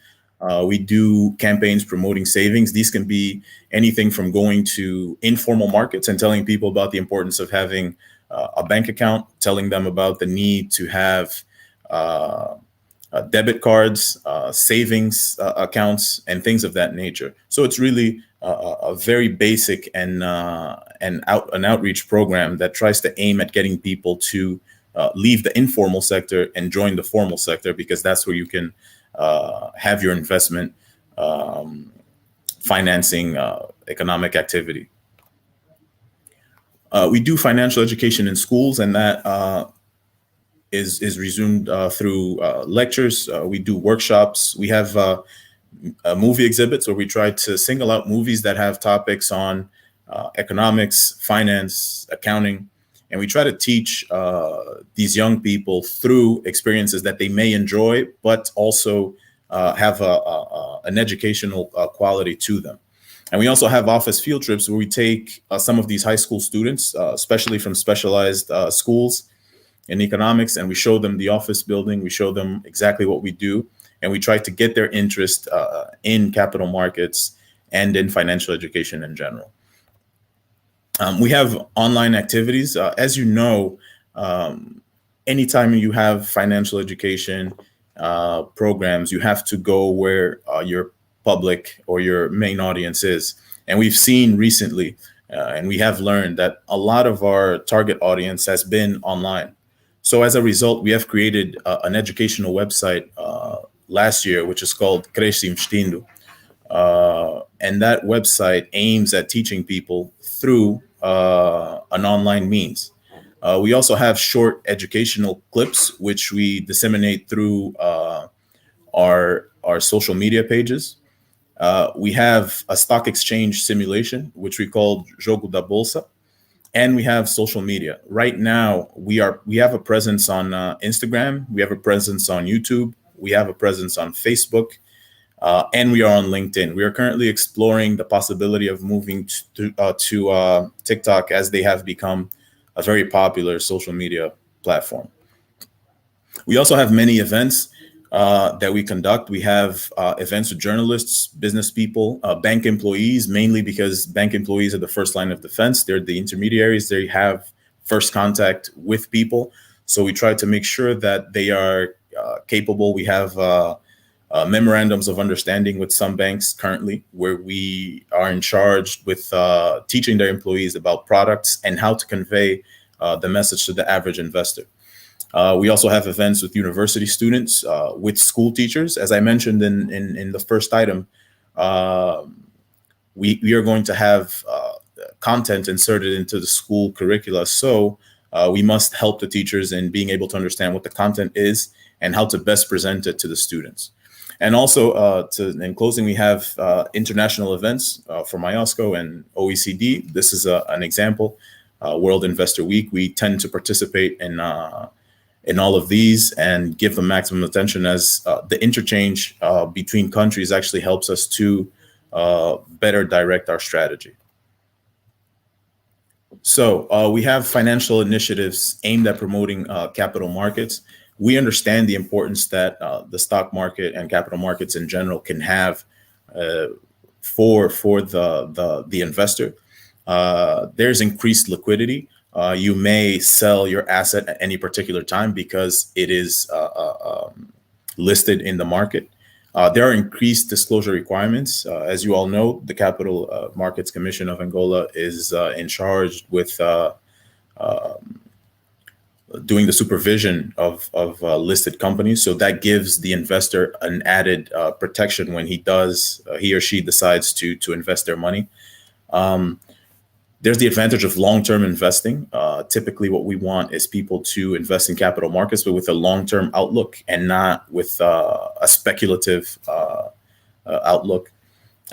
[SPEAKER 4] We do campaigns promoting savings. These can be anything from going to informal markets and telling people about the importance of having a bank account, telling them about the need to have debit cards, savings accounts, and things of that nature. So it's really a very basic and an outreach program that tries to aim at getting people to leave the informal sector and join the formal sector, because that's where you can have your investment financing economic activity. We do financial education in schools, and that is resumed through lectures. We do workshops. We have movie exhibits where we try to single out movies that have topics on economics, finance, accounting, and we try to teach these young people through experiences that they may enjoy, but also have an educational quality to them. And we also have office field trips where we take some of these high school students, especially from specialized schools in economics, and we show them the office building. We show them exactly what we do, and we try to get their interest in capital markets and in financial education in general. We have online activities. As you know, anytime you have financial education programs, you have to go where your public or your main audience is. And we've seen recently, and we have learned that a lot of our target audience has been online. So as a result, we have created an educational website last year, which is called Cresce Investindo. And that website aims at teaching people through an online means. We also have short educational clips, which we disseminate through our social media pages. We have a stock exchange simulation, which we call Jogo da Bolsa, and we have social media. Right now, we have a presence on Instagram, we have a presence on YouTube, we have a presence on Facebook, and we are on LinkedIn. We are currently exploring the possibility of moving to TikTok, as they have become a very popular social media platform. We also have many events that we conduct. We have events with journalists, business people, bank employees, mainly because bank employees are the first line of defense. They're the intermediaries. They have first contact with people. So we try to make sure that they are capable. We have memorandums of understanding with some banks currently, where we are in charge with teaching their employees about products and how to convey the message to the average investor. We also have events with university students, with school teachers. As I mentioned in the first item, we are going to have content inserted into the school curricula. So we must help the teachers in being able to understand what the content is and how to best present it to the students. And also, in closing, we have international events from IOSCO and OECD. This is an example. World Investor Week. We tend to participate in all of these and give them maximum attention, as the interchange between countries actually helps us to better direct our strategy. So we have financial initiatives aimed at promoting capital markets. We understand the importance that the stock market and capital markets in general can have for the investor. There's increased liquidity. You may sell your asset at any particular time because it is listed in the market. There are increased disclosure requirements. As you all know, the Capital Markets Commission of Angola is in charge with doing the supervision of listed companies. So that gives the investor an added protection when he or she decides to invest their money. There's the advantage of long-term investing. Typically, what we want is people to invest in capital markets, but with a long-term outlook and not with a speculative outlook.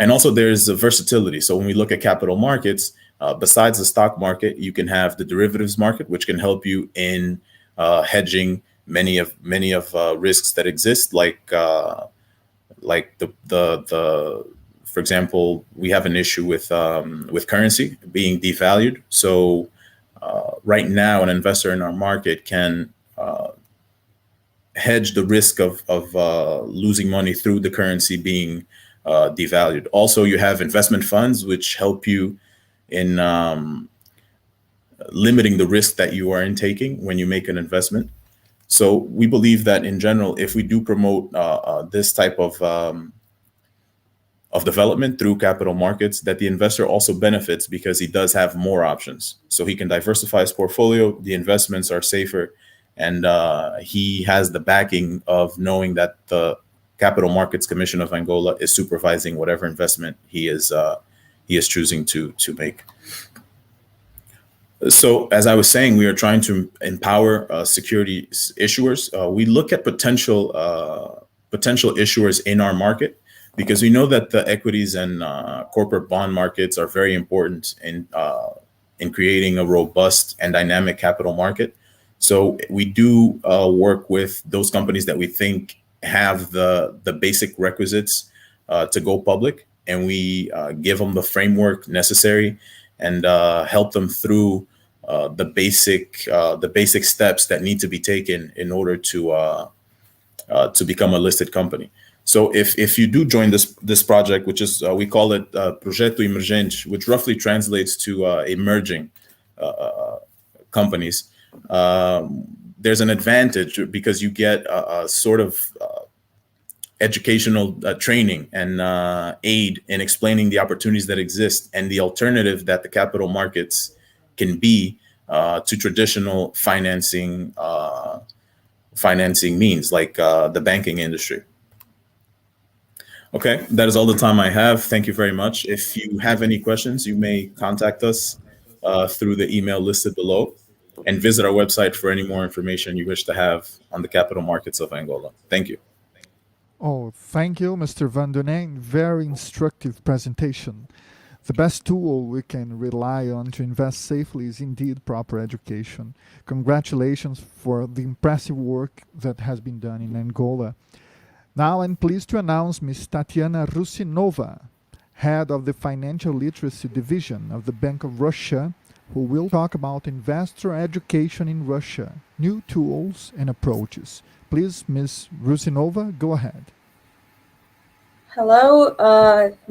[SPEAKER 4] And also, there's a versatility. So when we look at capital markets, besides the stock market, you can have the derivatives market, which can help you in hedging many of risks that exist, like the for example, we have an issue with currency being devalued. So right now, an investor in our market can hedge the risk of losing money through the currency being devalued. Also, you have investment funds which help you in limiting the risk that you are intaking when you make an investment. So we believe that in general, if we do promote this type of development through capital markets, that the investor also benefits because he does have more options. So he can diversify his portfolio, the investments are safer, and he has the backing of knowing that the Capital Markets Commission of Angola is supervising whatever investment he is choosing to make. So as I was saying, we are trying to empower securities issuers. We look at potential issuers in our market because we know that the equities and corporate bond markets are very important in creating a robust and dynamic capital market. So we do work with those companies that we think have the basic requisites to go public, and we give them the framework necessary and help them through the basic steps that need to be taken in order to become a listed company. So if you do join this project, which is we call it Projeto Emergente, which roughly translates to emerging companies, there's an advantage because you get a sort of educational training and aid in explaining the opportunities that exist and the alternative that the capital markets can be to traditional financing means like the banking industry. Okay, that is all the time I have. Thank you very much. If you have any questions, you may contact us through the email listed below, and visit our website for any more information you wish to have on the capital markets of Angola. Thank you.
[SPEAKER 1] Oh, thank you, Mr. Van Dunen. Very instructive presentation. The best tool we can rely on to invest safely is indeed proper education. Congratulations for the impressive work that has been done in Angola. Now I'm pleased to announce Ms. Tatiana Rusinova, head of the Financial Literacy Division of the Bank of Russia, who will talk about investor education in Russia, new tools and approaches. Please, Ms. Rusinova, go ahead.
[SPEAKER 5] Hello,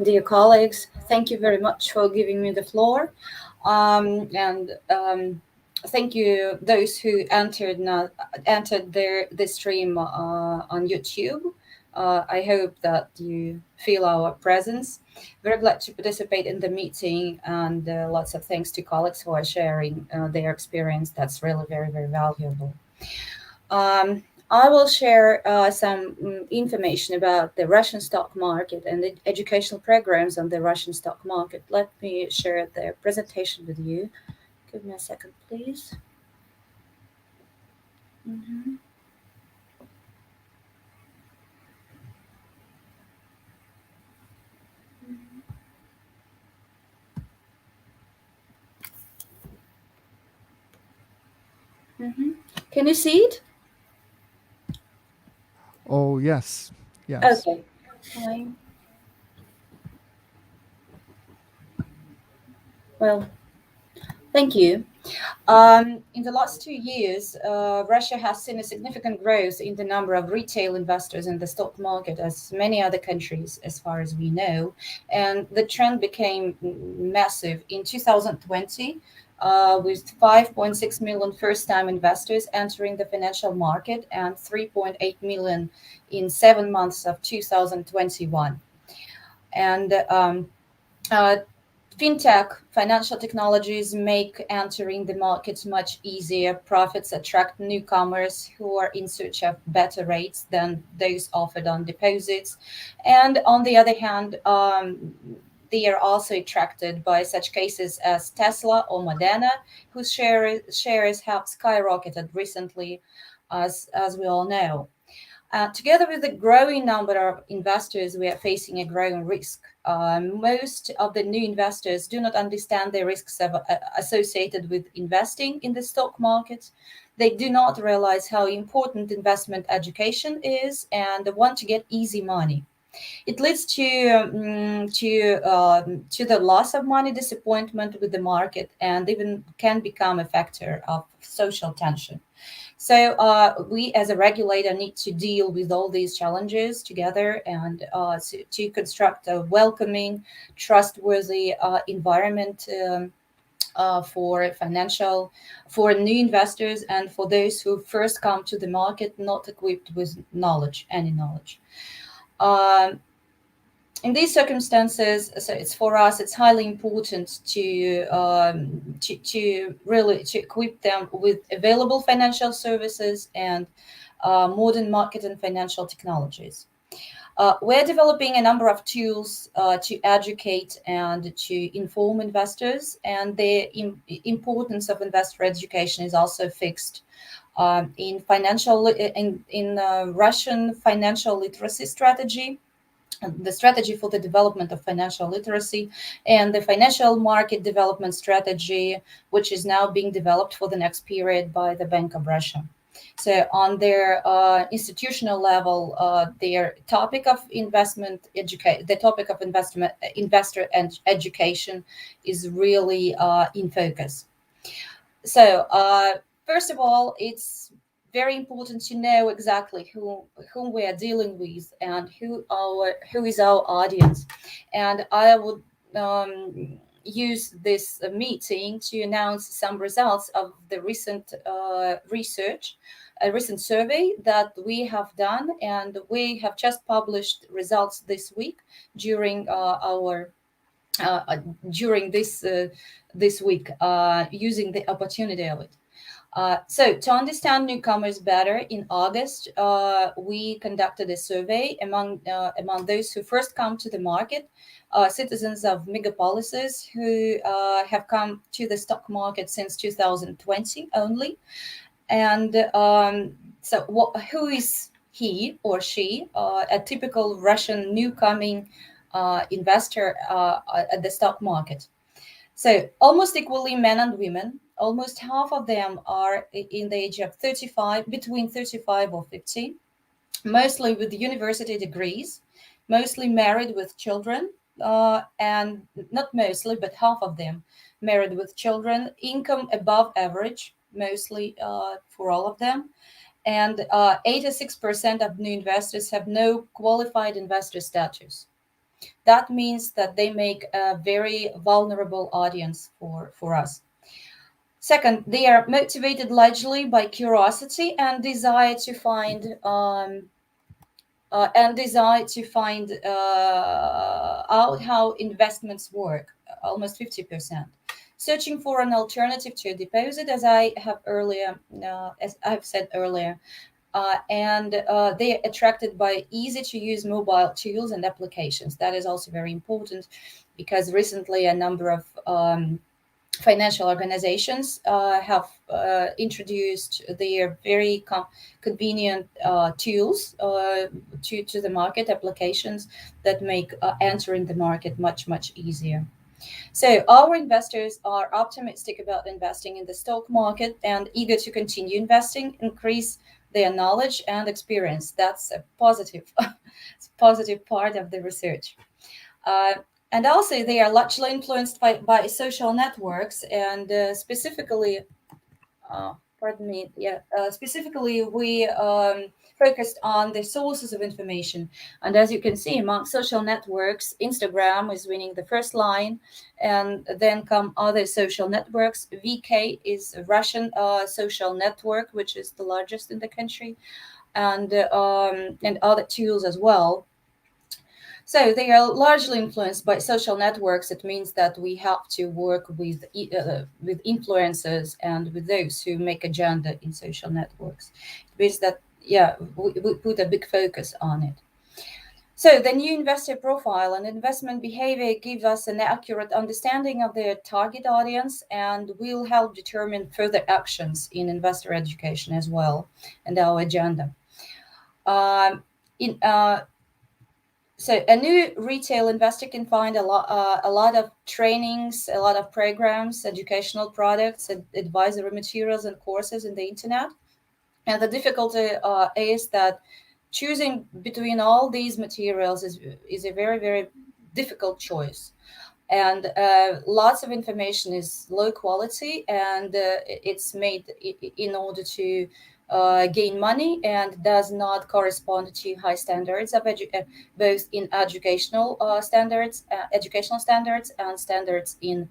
[SPEAKER 5] dear colleagues. Thank you very much for giving me the floor. Thank you those who entered the stream on YouTube. I hope that you feel our presence. Very glad to participate in the meeting, and lots of thanks to colleagues who are sharing their experience. That's really very, very valuable. I will share some information about the Russian stock market and the educational programs on the Russian stock market. Let me share the presentation with you. Give me a second, please. Mm-hmm. Mm-hmm. Can you see it?
[SPEAKER 1] Oh, yes. Yes.
[SPEAKER 5] Okay. Fine. Well, thank you. In the last 2 years, Russia has seen a significant growth in the number of retail investors in the stock market, as many other countries, as far as we know. And the trend became massive in 2020, with 5.6 million first-time investors entering the financial market and 3.8 million in 7 months of 2021. And Fintech, financial technologies make entering the market much easier. Profits attract newcomers who are in search of better rates than those offered on deposits. And on the other hand, they are also attracted by such cases as Tesla or Moderna, whose shares have skyrocketed recently, as we all know. Together with the growing number of investors, we are facing a growing risk. Most of the new investors do not understand the risks associated with investing in the stock market. They do not realize how important investment education is and want to get easy money. It leads to the loss of money, disappointment with the market, and even can become a factor of social tension. So we as a regulator need to deal with all these challenges together and to construct a welcoming, trustworthy environment for new investors and for those who first come to the market not equipped with any knowledge. In these circumstances, so it's highly important to really equip them with available financial services and modern market and financial technologies. We're developing a number of tools to educate and to inform investors, and the importance of investor education is also fixed in Russian financial literacy strategy, the strategy for the development of financial literacy, and the financial market development strategy, which is now being developed for the next period by the Bank of Russia. So on their institutional level, their topic of investor and education is really in focus. So first of all, it's very important to know exactly whom we are dealing with and who is our audience. And I would use this meeting to announce some results of the recent research, a recent survey that we have done, and we have just published results this week during this week, using the opportunity of it. So to understand newcomers better, in August, we conducted a survey among those who first come to the market, citizens of megapolises who have come to the stock market since 2020 only. And who is he or she, a typical Russian newcoming investor at the stock market? So almost equally men and women. Almost half of them are in the age of 35, between 35 or 50, mostly with university degrees, mostly married with children, and not mostly, but half of them married with children, income above average, mostly for all of them. And 86% of new investors have no qualified investor status. That means that they make a very vulnerable audience for us. Second, they are motivated largely by curiosity and desire to find out how investments work. Almost 50%, searching for an alternative to a deposit, as I've said earlier. And they are attracted by easy-to-use mobile tools and applications. That is also very important because recently a number of financial organizations have introduced their very convenient tools to the market, applications that make entering the market much easier. So our investors are optimistic about investing in the stock market and eager to continue investing, increase their knowledge and experience. That's a positive part of the research. And also, they are largely influenced by social networks, and specifically, we focused on the sources of information. And as you can see, among social networks, Instagram is winning the first line, and then come other social networks. VK is a Russian social network, which is the largest in the country, and other tools as well. So they are largely influenced by social networks. It means that we have to work with influencers and with those who make agenda in social networks. It means that, yeah, we put a big focus on it. So the new investor profile and investment behavior give us an accurate understanding of their target audience and will help determine further actions in investor education as well and our agenda. So a new retail investor can find a lot of trainings, a lot of programs, educational products, advisory materials and courses in the internet. And the difficulty is that choosing between all these materials is a very, very difficult choice. And lots of information is low quality, and it's made in order to gain money and does not correspond to high standards of both in educational standards and standards in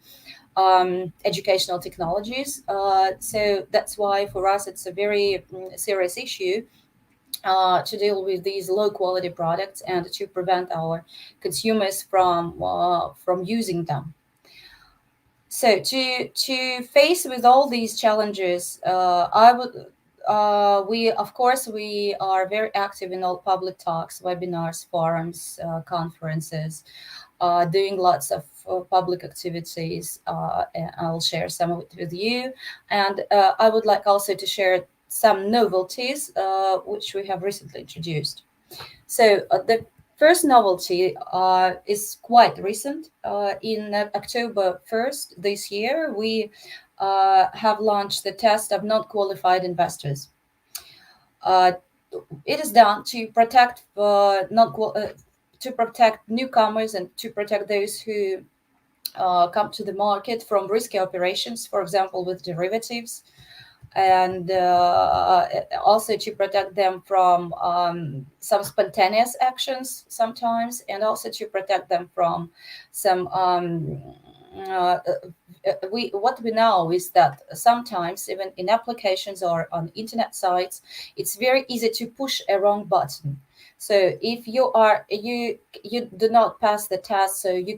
[SPEAKER 5] educational technologies. So that's why for us it's a very serious issue to deal with these low quality products and to prevent our consumers from using them. So to face with all these challenges, we are very active in all public talks, webinars, forums, conferences, doing lots of public activities. And I'll share some of it with you. And I would like also to share some novelties which we have recently introduced. So the first novelty is quite recent. In October 1st this year, we have launched the test of non-qualified investors. It is done to protect to protect newcomers and to protect those who come to the market from risky operations, for example, with derivatives, and also to protect them from some spontaneous actions sometimes, and also to protect them from some what we know is that sometimes even in applications or on internet sites, it's very easy to push a wrong button. So if you do not pass the test, so you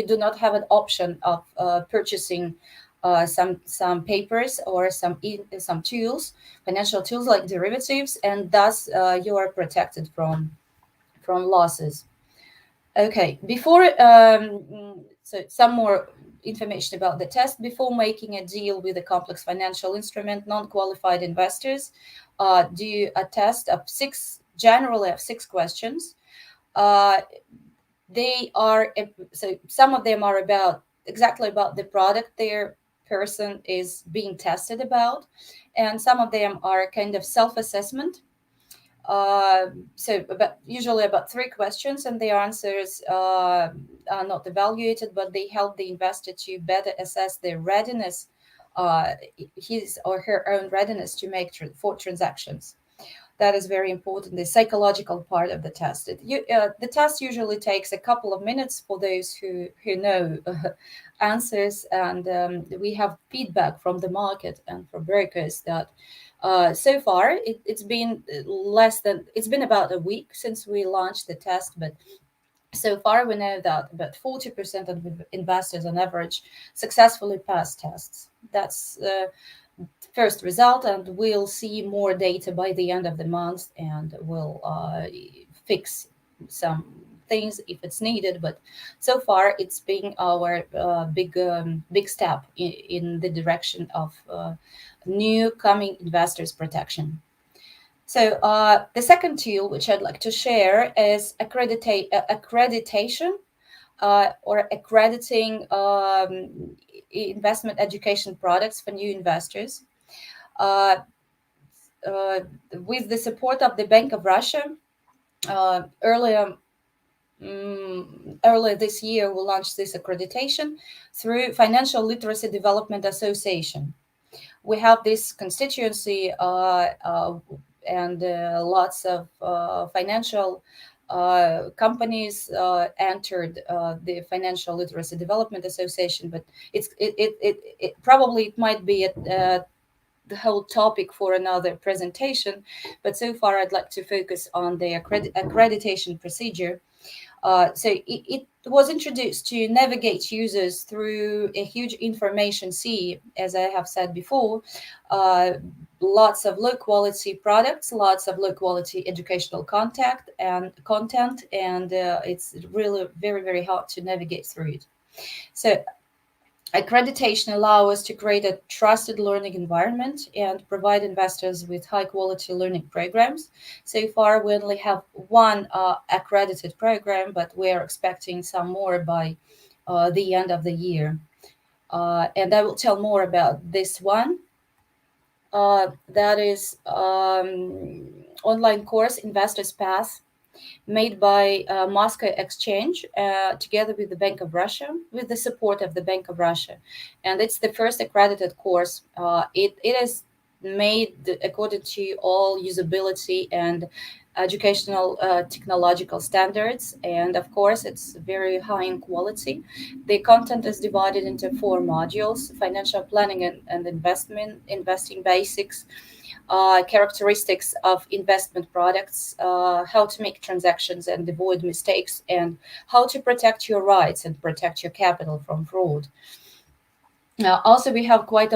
[SPEAKER 5] do not have an option of purchasing some papers or some tools, financial tools like derivatives, and thus you are protected from losses. Okay, before so some more information about the test. Before making a deal with a complex financial instrument, non-qualified investors do a test of generally of 6 questions. They are so some of them are exactly about the product their person is being tested about, and some of them are kind of self-assessment. So usually about 3 questions, and the answers are not evaluated, but they help the investor to better assess their readiness, his or her own readiness to make for transactions. That is very important, the psychological part of the test. The test usually takes a couple of minutes for those who know answers, and we have feedback from the market and from brokers that so far it's been about a week since we launched the test, but so far we know that about 40% of investors on average successfully pass tests. That's first result, and we'll see more data by the end of the month, and we'll fix some things if it's needed. But so far it's been our big step in the direction of new coming investors protection. So the second tool which I'd like to share is accreditation or accrediting investment education products for new investors. With the support of the Bank of Russia, earlier this year, we launched this accreditation through Financial Literacy Development Association. We have this constituency and lots of financial companies entered the Financial Literacy Development Association, but it probably might be the whole topic for another presentation. But so far, I'd like to focus on the accreditation procedure. So it was introduced to navigate users through a huge information sea, as I have said before. Lots of low quality products, lots of low quality educational content, and it's really very, very hard to navigate through it. So accreditation allows us to create a trusted learning environment and provide investors with high quality learning programs. So far, we only have one accredited program, but we are expecting some more by the end of the year. And I will tell more about this one. That is online course Investors Path, made by Moscow Exchange together with the Bank of Russia, with the support of the Bank of Russia. And it's the first accredited course. It is made according to all usability and educational technological standards. And of course, it's very high in quality. The content is divided into 4 modules: financial planning and investing basics, characteristics of investment products, how to make transactions and avoid mistakes, and how to protect your rights and protect your capital from fraud. Also, we have quite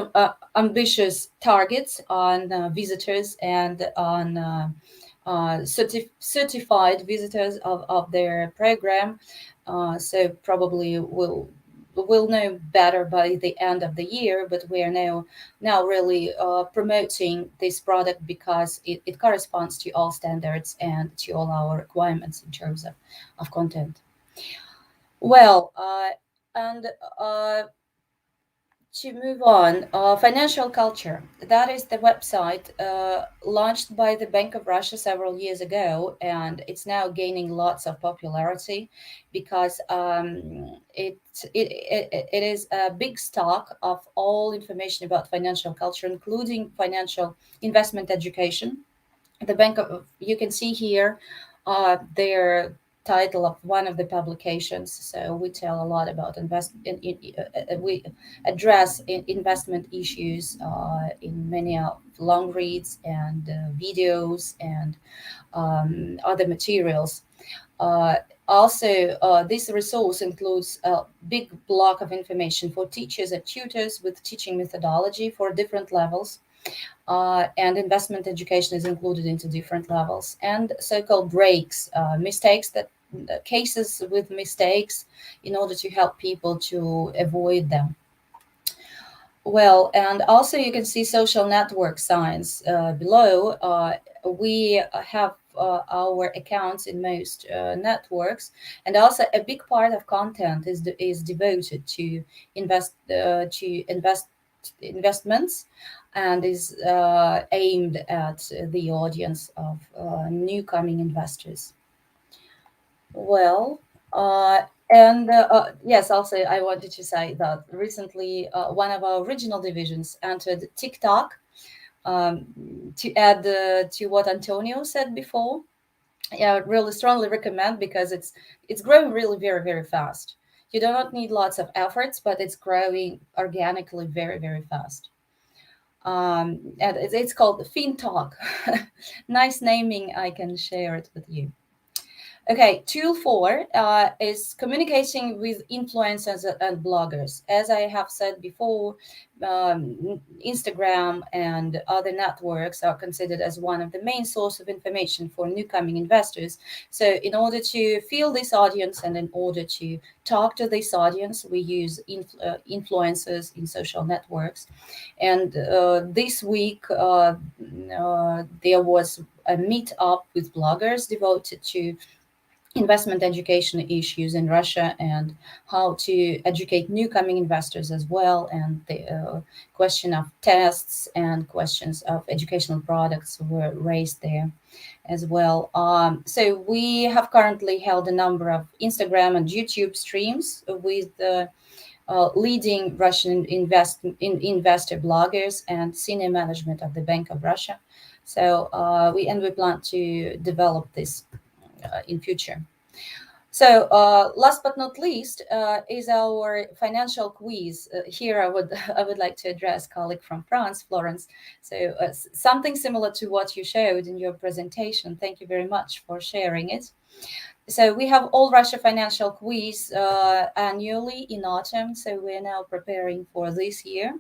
[SPEAKER 5] ambitious targets on visitors and on certified visitors of their program. So probably we'll know better by the end of the year, but we are now really promoting this product because it corresponds to all standards and to all our requirements in terms of content. Well, and to move on, Financial Culture. That is the website launched by the Bank of Russia several years ago, and it's now gaining lots of popularity because it is a big stock of all information about financial culture, including financial investment education. The Bank of, you can see here their title of one of the publications. So we tell a lot about we address investment issues in many long reads and videos and other materials. Also, this resource includes a big block of information for teachers and tutors with teaching methodology for different levels. And investment education is included into different levels, and so-called breaks, cases with mistakes, in order to help people to avoid them. Well, and also you can see social network signs below. We have our accounts in most networks, and also a big part of content is devoted to investments, and is aimed at the audience of new coming investors. Well, yes, also I wanted to say that recently one of our original divisions entered TikTok, to add to what Antonio said before. Yeah, I really strongly recommend, because it's growing really very, very fast. You do not need lots of efforts, but it's growing organically very, very fast. And it's called FinTalk. Nice naming. I can share it with you. Okay, tool 4 is communicating with influencers and bloggers. As I have said before, Instagram and other networks are considered as one of the main source of information for newcoming investors. So in order to fill this audience and in order to talk to this audience, we use influencers in social networks. And this week, there was a meetup with bloggers devoted to investment education issues in Russia and how to educate newcoming investors as well, and the question of tests and questions of educational products were raised there as well. So we have currently held a number of Instagram and YouTube streams with leading Russian investor bloggers and senior management of the Bank of Russia. So we plan to develop this in future. So last but not least is our financial quiz. Here I would like to address colleague from France, Florence. So something similar to what you showed in your presentation. Thank you very much for sharing it. So we have All Russia Financial Quiz annually in autumn. So we're now preparing for this year.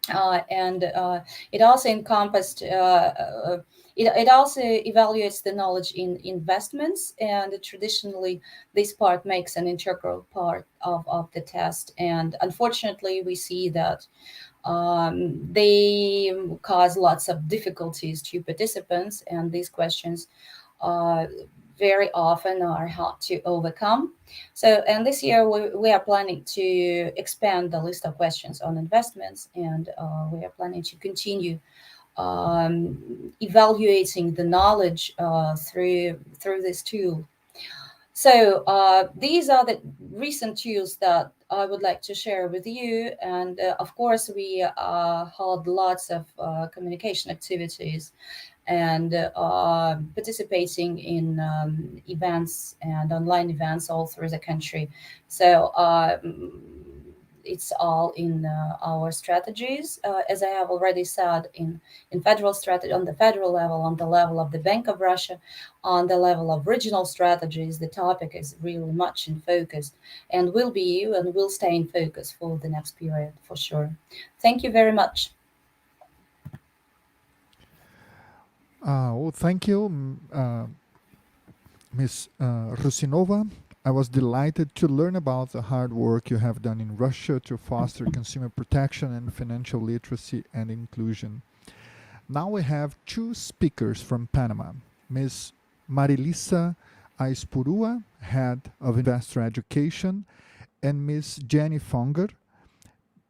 [SPEAKER 5] And it also encompassed, it also evaluates the knowledge in investments, and traditionally this part makes an integral part of the test. And unfortunately, we see that they cause lots of difficulties to participants, and these questions very often are hard to overcome. So, and this year we are planning to expand the list of questions on investments, and we are planning to continue evaluating the knowledge through this tool. So these are the recent tools that I would like to share with you. And of course, we hold lots of communication activities and participating in events and online events all through the country. So it's all in our strategies, as I have already said, in federal strategy, on the federal level, on the level of the Bank of Russia, on the level of regional strategies. The topic is really much in focus and will stay in focus for the next period for sure. Thank you very much.
[SPEAKER 1] Well, thank you, Ms. Rusinova. I was delighted to learn about the hard work you have done in Russia to foster consumer protection and financial literacy and inclusion. Now we have two speakers from Panama, Ms. Marilisa Aispurua, Head of Investor Education, and Ms. Jenny Fonger,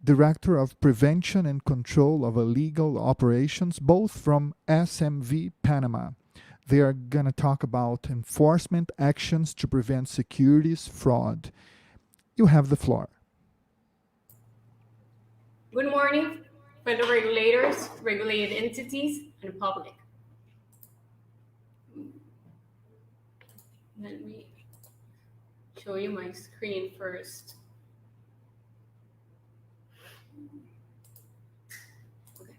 [SPEAKER 1] Director of Prevention and Control of Illegal Operations, both from SMV Panama. They are going to talk about enforcement actions to prevent securities fraud. You have the floor.
[SPEAKER 6] Good morning, federal regulators, regulated entities, and public. Let me show you my screen first. Okay.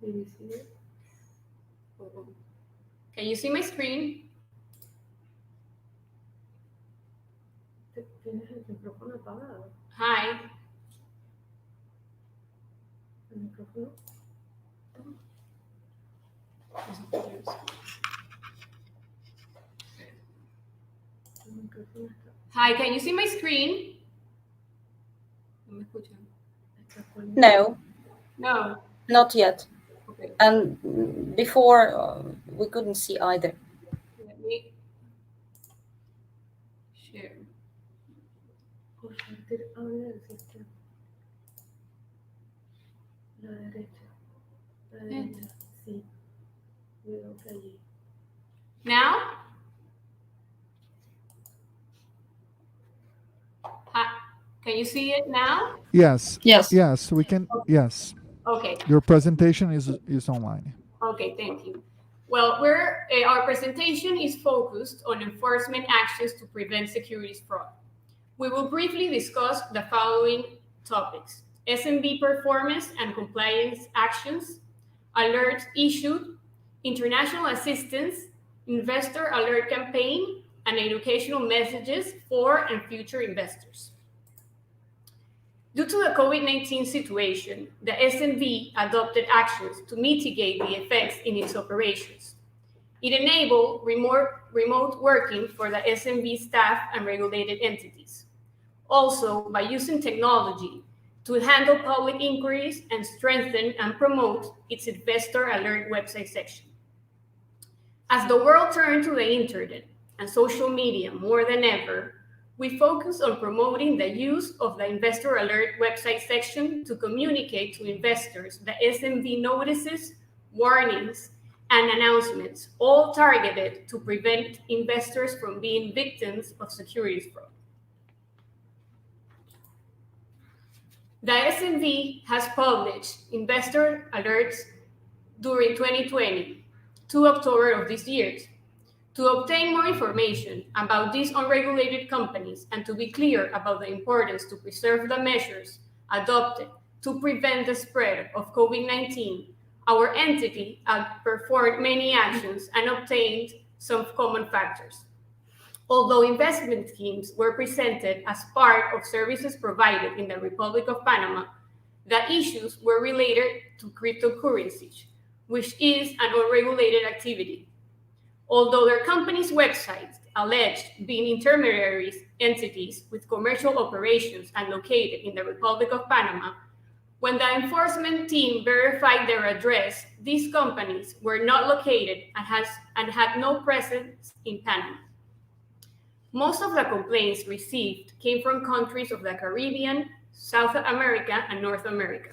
[SPEAKER 6] Can you see it? Can you see my screen? Hi. Hi, can you see my screen?
[SPEAKER 5] No.
[SPEAKER 6] No.
[SPEAKER 5] Not yet.
[SPEAKER 6] Okay.
[SPEAKER 5] And before we couldn't see either.
[SPEAKER 6] Let me share. Now? Hi. Can you see it now?
[SPEAKER 1] Yes.
[SPEAKER 3] Yes.
[SPEAKER 1] Yes, we can. Yes.
[SPEAKER 6] Okay.
[SPEAKER 1] Your presentation is online.
[SPEAKER 6] Okay, thank you. Well, our presentation is focused on enforcement actions to prevent securities fraud. We will briefly discuss the following topics: SMB performance and compliance actions, alerts issued, international assistance, investor alert campaign, and educational messages for and future investors. Due to the COVID-19 situation, the SMB adopted actions to mitigate the effects in its operations. It enabled remote working for the SMB staff and regulated entities. Also, by using technology to handle public inquiries and strengthen and promote its investor alert website section. As the world turned to the internet and social media more than ever, we focus on promoting the use of the Investor Alert website section to communicate to investors the SMB notices, warnings, and announcements, all targeted to prevent investors from being victims of securities fraud. The SMB has published investor alerts during 2020 to October of this year. To obtain more information about these unregulated companies and to be clear about the importance to preserve the measures adopted to prevent the spread of COVID-19, our entity performed many actions and obtained some common factors. Although investment schemes were presented as part of services provided in the Republic of Panama, the issues were related to cryptocurrencies, which is an unregulated activity. Although their company's websites alleged being intermediaries entities with commercial operations and located in the Republic of Panama, when the enforcement team verified their address, these companies were not located and had no presence in Panama. Most of the complaints received came from countries of the Caribbean, South America, and North America.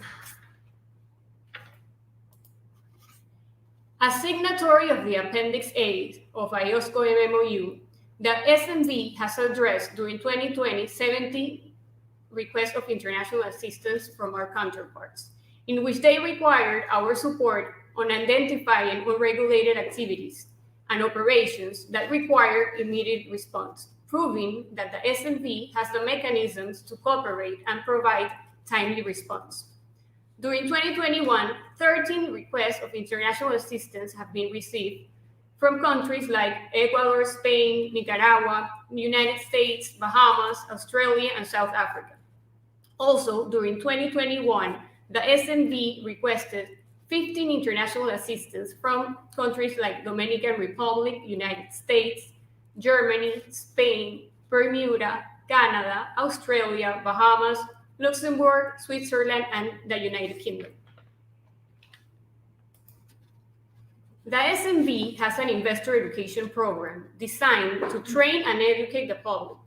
[SPEAKER 6] As signatory of the Appendix A of IOSCO MMOU, the SMB has addressed during 2020 70 requests of international assistance from our counterparts, in which they required our support on identifying unregulated activities and operations that require immediate response, proving that the SMB has the mechanisms to cooperate and provide timely response. During 2021, 13 requests of international assistance have been received from countries like Ecuador, Spain, Nicaragua, United States, Bahamas, Australia, and South Africa. Also, during 2021, the SMB requested 15 international assistance from countries like Dominican Republic, United States, Germany, Spain, Bermuda, Canada, Australia, Bahamas, Luxembourg, Switzerland, and the United Kingdom. The SMB has an investor education program designed to train and educate the public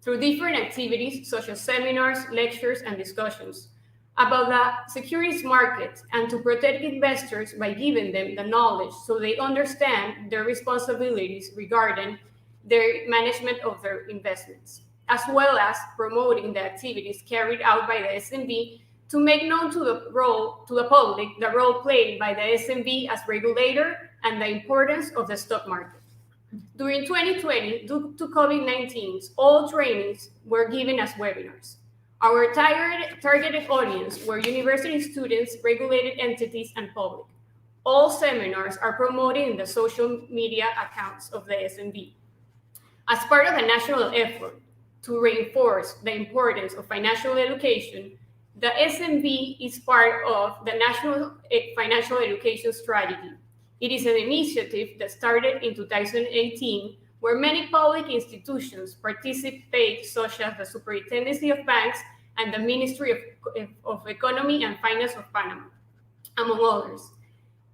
[SPEAKER 6] through different activities such as seminars, lectures, and discussions about the securities market and to protect investors by giving them the knowledge so they understand their responsibilities regarding their management of their investments, as well as promoting the activities carried out by the SMB to make known to the public the role played by the SMB as regulator and the importance of the stock market. During 2020, due to COVID-19, all trainings were given as webinars. Our targeted audience were university students, regulated entities, and public. All seminars are promoted in the social media accounts of the SMB. As part of the national effort to reinforce the importance of financial education, the SMB is part of the National Financial Education Strategy. It is an initiative that started in 2018, where many public institutions participate, such as the Superintendency of Banks and the Ministry of Economy and Finance of Panama, among others,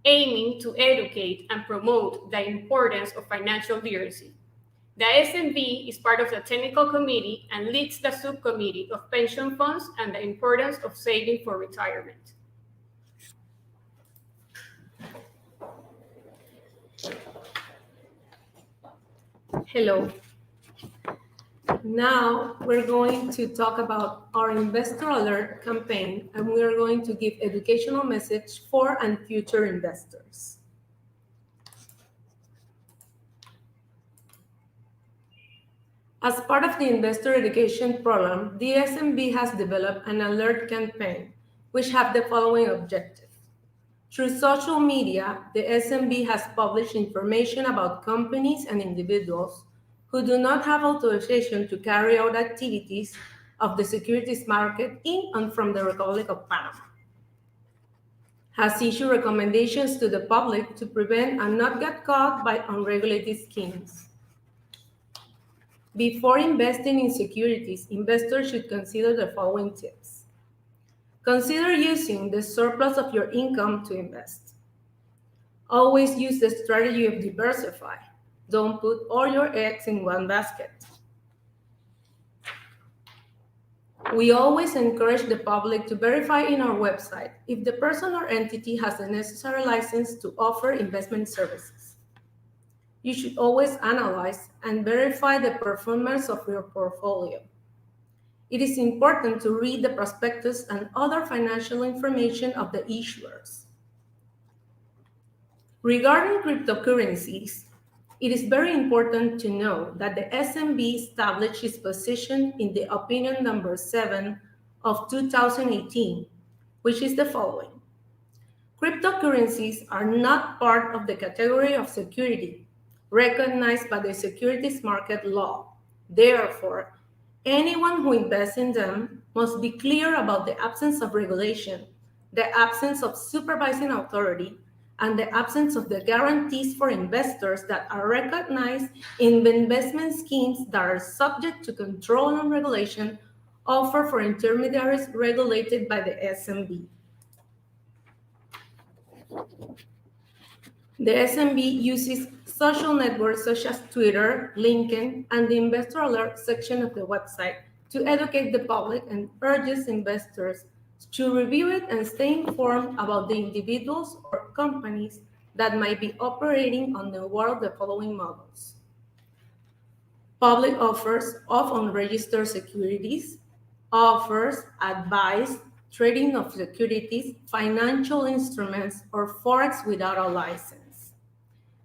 [SPEAKER 6] aiming to educate and promote the importance of financial literacy. The SMB is part of the technical committee and leads the subcommittee of pension funds and the importance of saving for retirement.
[SPEAKER 7] Hello. Now we're going to talk about our Investor Alert campaign, and we are going to give educational message for and future investors. As part of the investor education program, the SMB has developed an alert campaign, which have the following objective. Through social media, the SMB has published information about companies and individuals who do not have authorization to carry out activities of the securities market in and from the Republic of Panama. Has issued recommendations to the public to prevent and not get caught by unregulated schemes. Before investing in securities, investors should consider the following tips. Consider using the surplus of your income to invest. Always use the strategy of diversify. Don't put all your eggs in one basket. We always encourage the public to verify in our website if the person or entity has the necessary license to offer investment services. You should always analyze and verify the performance of your portfolio. It is important to read the prospectus and other financial information of the issuers. Regarding cryptocurrencies, it is very important to know that the SMB established its position in the opinion number 7 of 2018, which is the following. Cryptocurrencies are not part of the category of security recognized by the securities market law. Therefore, anyone who invests in them must be clear about the absence of regulation, the absence of supervising authority, and the absence of the guarantees for investors that are recognized in the investment schemes that are subject to control and regulation offered for intermediaries regulated by the SMB. The SMB uses social networks such as Twitter, Lankan, and the investor alert section of the website to educate the public and urges investors to review it and stay informed about the individuals or companies that might be operating on the one of the following models. Public offers of unregistered securities, offers, advice, trading of securities, financial instruments, or forex without a license.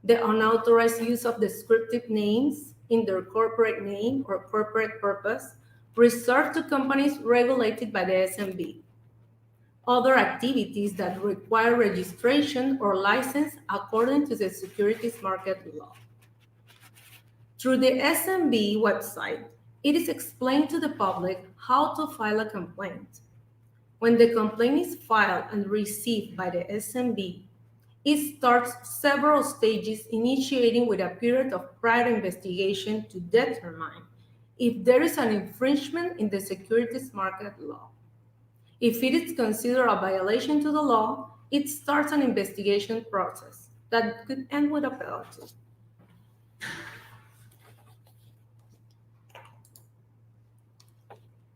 [SPEAKER 7] The unauthorized use of descriptive names in their corporate name or corporate purpose reserved to companies regulated by the SMB. Other activities that require registration or license according to the securities market law. Through the SMB website, it is explained to the public how to file a complaint. When the complaint is filed and received by the SMB, it starts several stages initiating with a period of prior investigation to determine if there is an infringement in the securities market law. If it is considered a violation to the law, it starts an investigation process that could end with a penalty.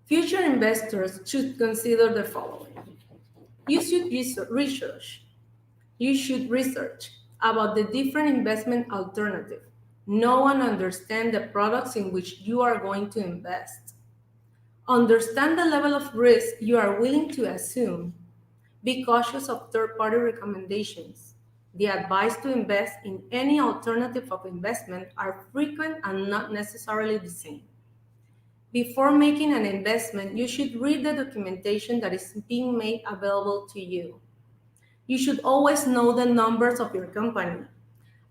[SPEAKER 7] Future investors should consider the following. You should research about the different investment alternatives. Know and understand the products in which you are going to invest. Understand the level of risk you are willing to assume. Be cautious of third-party recommendations. The advice to invest in any alternative of investment are frequent and not necessarily the same. Before making an investment, you should read the documentation that is being made available to you. You should always know the numbers of your company.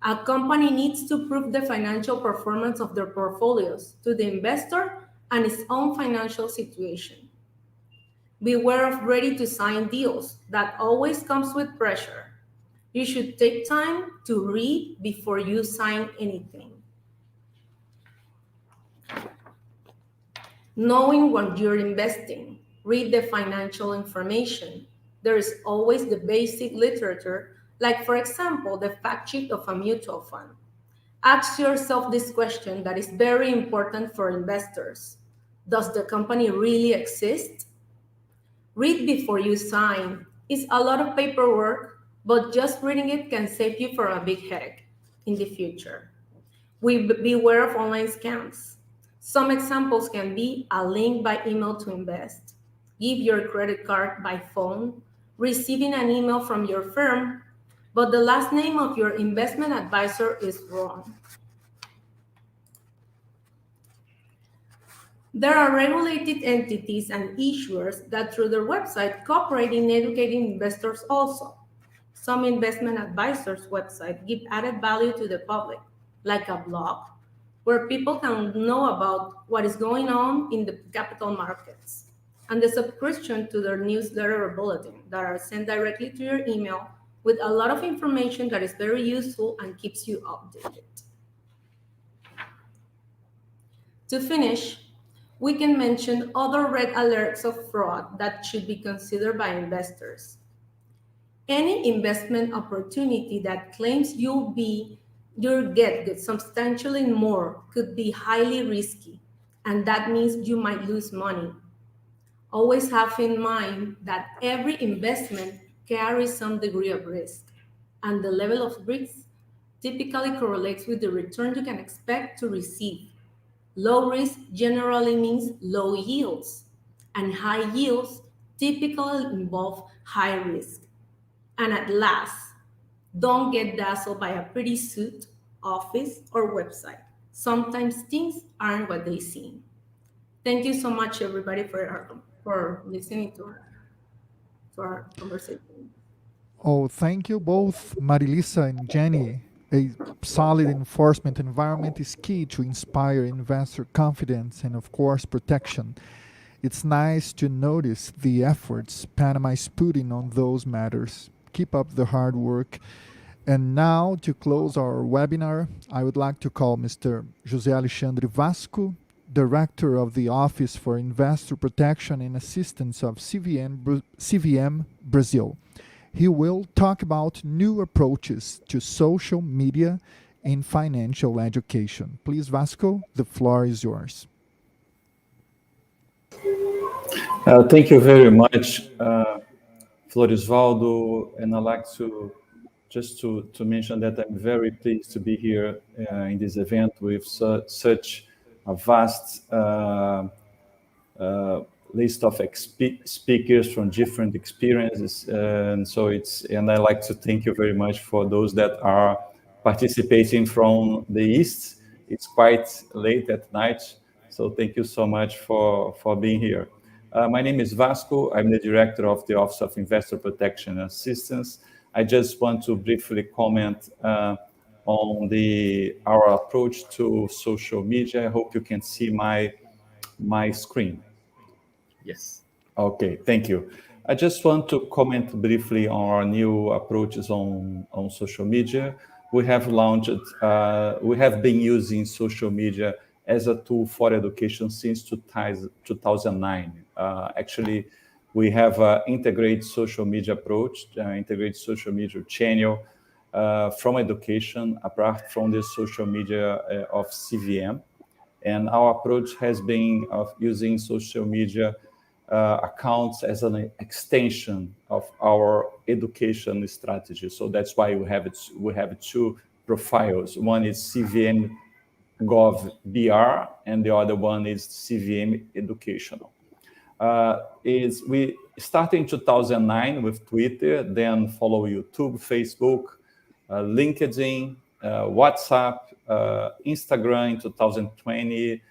[SPEAKER 7] A company needs to prove the financial performance of their portfolios to the investor and its own financial situation. Beware of ready-to-sign deals. That always comes with pressure. You should take time to read before you sign anything. Knowing what you're investing, read the financial information. There is always the basic literature, like for example, the fact sheet of a mutual fund. Ask yourself this question that is very important for investors. Does the company really exist? Read before you sign. It's a lot of paperwork, but just reading it can save you from a big headache in the future. Beware of online scams. Some examples can be a link by email to invest, give your credit card by phone, receiving an email from your firm, but the last name of your investment advisor is wrong. There are regulated entities and issuers that through their website cooperate in educating investors also. Some investment advisors' websites give added value to the public, like a blog, where people can know about what is going on in the capital markets, and the subscription to their newsletter or bulletin that are sent directly to your email with a lot of information that is very useful and keeps you updated. To finish, we can mention other red alerts of fraud that should be considered by investors. Any investment opportunity that claims you'll get substantially more could be highly risky, and that means you might lose money. Always have in mind that every investment carries some degree of risk, and the level of risk typically correlates with the return you can expect to receive. Low risk generally means low yields, and high yields typically involve high risk. And at last, Don't get dazzled by a pretty suit, office, or website. Sometimes things aren't what they seem. Thank you so much, everybody, for listening to our conversation.
[SPEAKER 1] Oh, thank you both, Marilisa and Jenny. A solid enforcement environment is key to inspire investor confidence and, of course, protection. It's nice to notice the efforts Panama is putting on those matters. Keep up the hard work. And now, to close our webinar, I would like to call Mr. José Alexandre Vasco, Director of the Office for Investor Protection and Assistance of CVM Brazil. He will talk about new approaches to social media in financial education. Please, Vasco, the floor is yours.
[SPEAKER 8] Thank you very much, Florisvaldo, and I'd like to mention that I'm very pleased to be here in this event with such a vast list of speakers from different experiences, and I'd like to thank you very much for those that are participating from the East. It's quite late at night, so thank you so much for being here. My name is Vasco. I'm the Director of the Office of Investor Protection and Assistance. I just want to briefly comment on our approach to social media. I hope you can see my screen.
[SPEAKER 2] Yes.
[SPEAKER 8] Okay, thank you. I just want to comment briefly on our new approaches on social media. We have been using social media as a tool for education since 2009. Actually, we have an integrated social media approach, integrated social media channel from education, apart from the social media of CVM. And our approach has been of using social media accounts as an extension of our education strategy. So that's why we have two profiles. One is CVM Gov BR, and the other one is CVM Educational. We started in 2009 with Twitter, then follow YouTube, Facebook, LinkedIn, WhatsApp, Instagram in 2020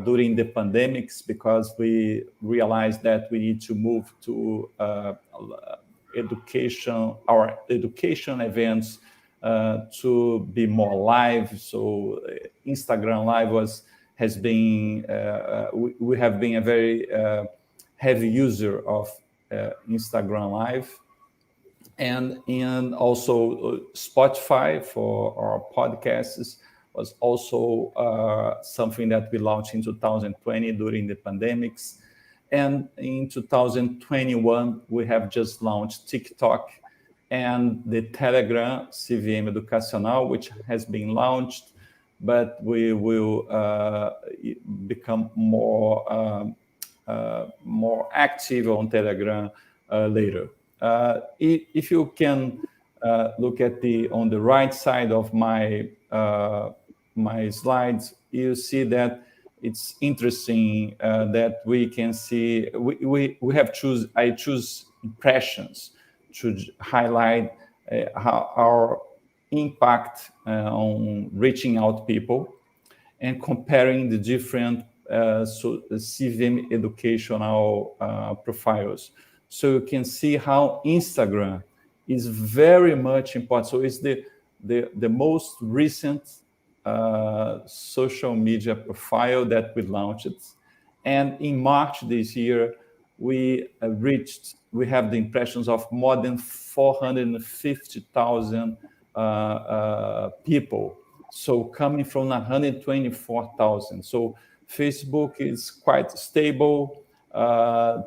[SPEAKER 8] during the pandemics, because we realized that we need to move to our education events to be more live. So Instagram Live has been we have been a very heavy user of Instagram Live, and also Spotify for our podcasts was also something that we launched in 2020 during the pandemics. And in 2021, we have just launched TikTok and the Telegram CVM Educacional, which has been launched, but we will become more active on Telegram later. If you can look at on the right side of my slides, you see that it's interesting that we can see I choose impressions to highlight how our impact on reaching out people and comparing the different CVM educational profiles. So you can see how Instagram is very much important. So it's the most recent social media profile that we launched. And in March this year, we have the impressions of more than 450,000 people. So coming from 124,000. So Facebook is quite stable,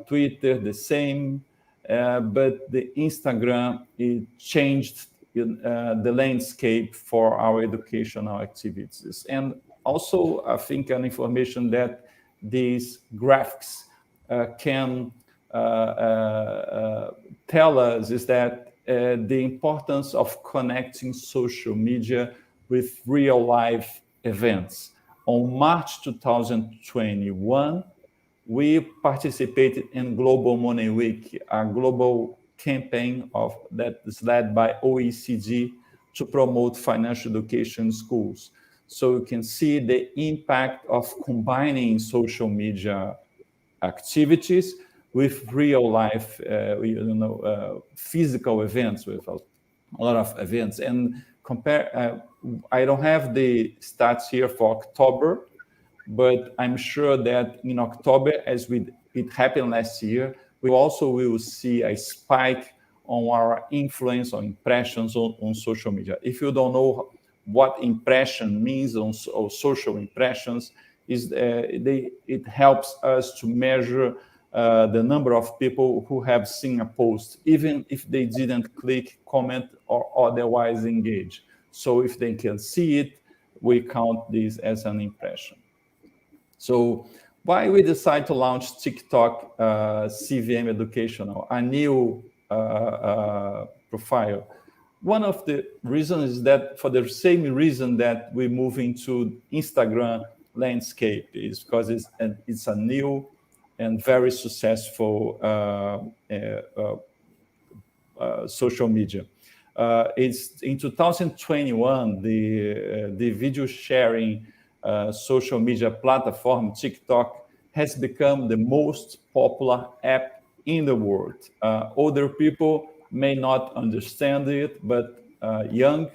[SPEAKER 8] Twitter the same, but the Instagram, it changed the landscape for our educational activities. And also, I think an information that these graphics can tell us is that the importance of connecting social media with real life events. On March 2021, we participated in Global Money Week, a global campaign that is led by OECD to promote financial education in schools. So you can see the impact of combining social media activities with real life, physical events, with a lot of events. And compare, I don't have the stats here for October, but I'm sure that in October, as it happened last year, we also will see a spike on our influence or impressions on social media. If you don't know what impression means on social impressions, it helps us to measure the number of people who have seen a post, even if they didn't click, comment, or otherwise engage. So if they can see it, we count this as an impression. So why we decide to launch TikTok CVM Educational, a new profile? One of the reasons is that for the same reason that we move into Instagram landscape, is because it's a new and very successful social media. It's in 2021, the video sharing social media platform, TikTok, has become the most popular app in the world. Older people may not understand it, but young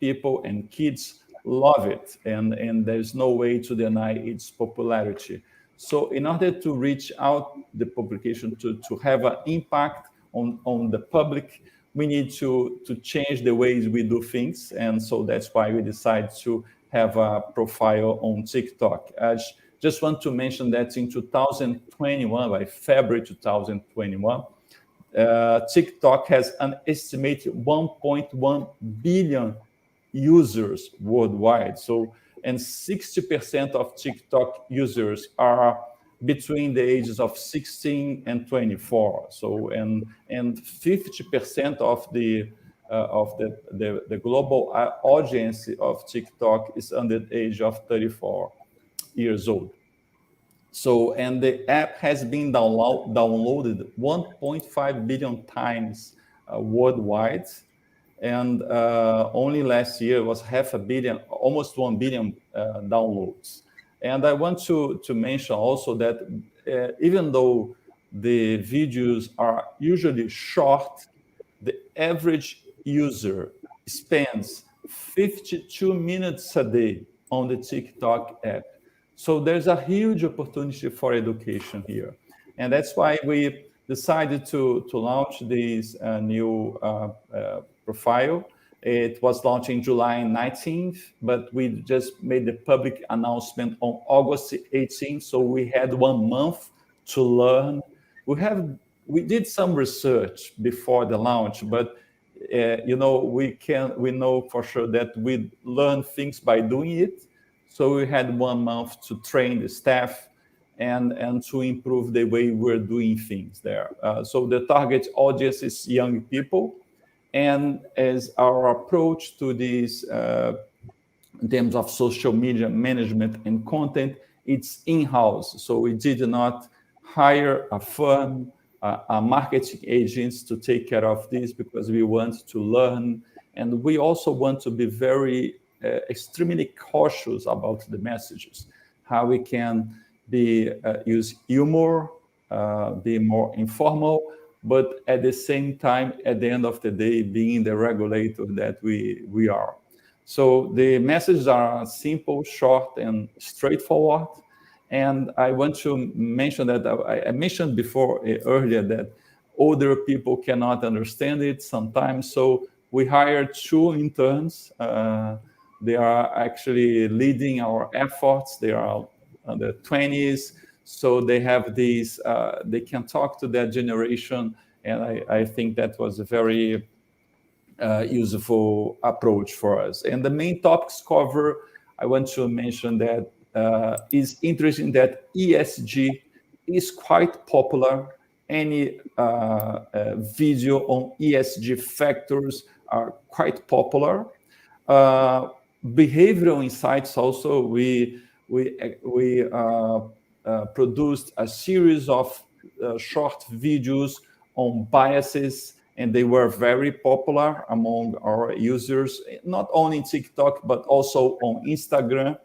[SPEAKER 8] people and kids love it, and there's no way to deny its popularity. So in order to reach out the publication to have an impact on the public, we need to change the ways we do things. And so that's why we decided to have a profile on TikTok. I just want to mention that in 2021, by February 2021, TikTok has an estimated 1.1 billion users worldwide. So, and 60% of TikTok users are between the ages of 16 and 24. So, and 50% of the global audience of TikTok is under the age of 34 years old. So, and the app has been downloaded 1.5 billion times worldwide. And only last year was 500 million, almost 1 billion downloads. And I want to mention also that even though the videos are usually short, the average user spends 52 minutes a day on the TikTok app. So there's a huge opportunity for education here. And that's why we decided to launch this new profile. It was launched in July 19th, but we just made the public announcement on August 18th. So we had 1 month to learn. We did some research before the launch, but we know for sure that we learn things by doing it. So we had 1 month to train the staff and to improve the way we're doing things there. So the target audience is young people. And as our approach to this, in terms of social media management and content, it's in-house. So we did not hire a firm, a marketing agents to take care of this, because we want to learn. And we also want to be very extremely cautious about the messages, how we can use humor, be more informal, but at the same time, at the end of the day, being the regulator that we are. So the messages are simple, short, and straightforward. And I want to mention that I mentioned before earlier that older people cannot understand it sometimes. So we hired 2 interns. They are actually leading our efforts. They are in their 20s. So they have these, they can talk to that generation. And I think that was a very useful approach for us. And the main topics cover, I want to mention that is interesting that ESG is quite popular. Any video on ESG factors are quite popular. Behavioral insights also, we produced a series of short videos on biases and they were very popular among our users, not only in TikTok, but also on Instagram,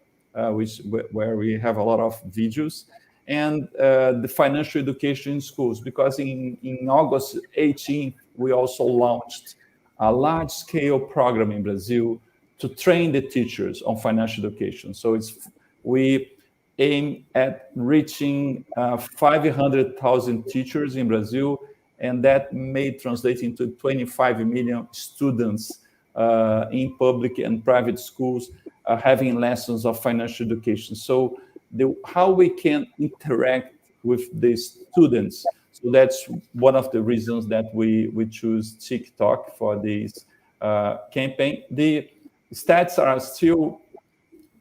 [SPEAKER 8] where we have a lot of videos, and the financial education in schools, because in August 18th, we also launched a large-scale program in Brazil to train the teachers on financial education. So we aim at reaching 500,000 teachers in Brazil, and that may translate into 25 million students in public and private schools having lessons of financial education. So how we can interact with the students. So that's one of the reasons that we choose TikTok for this campaign. The stats are still,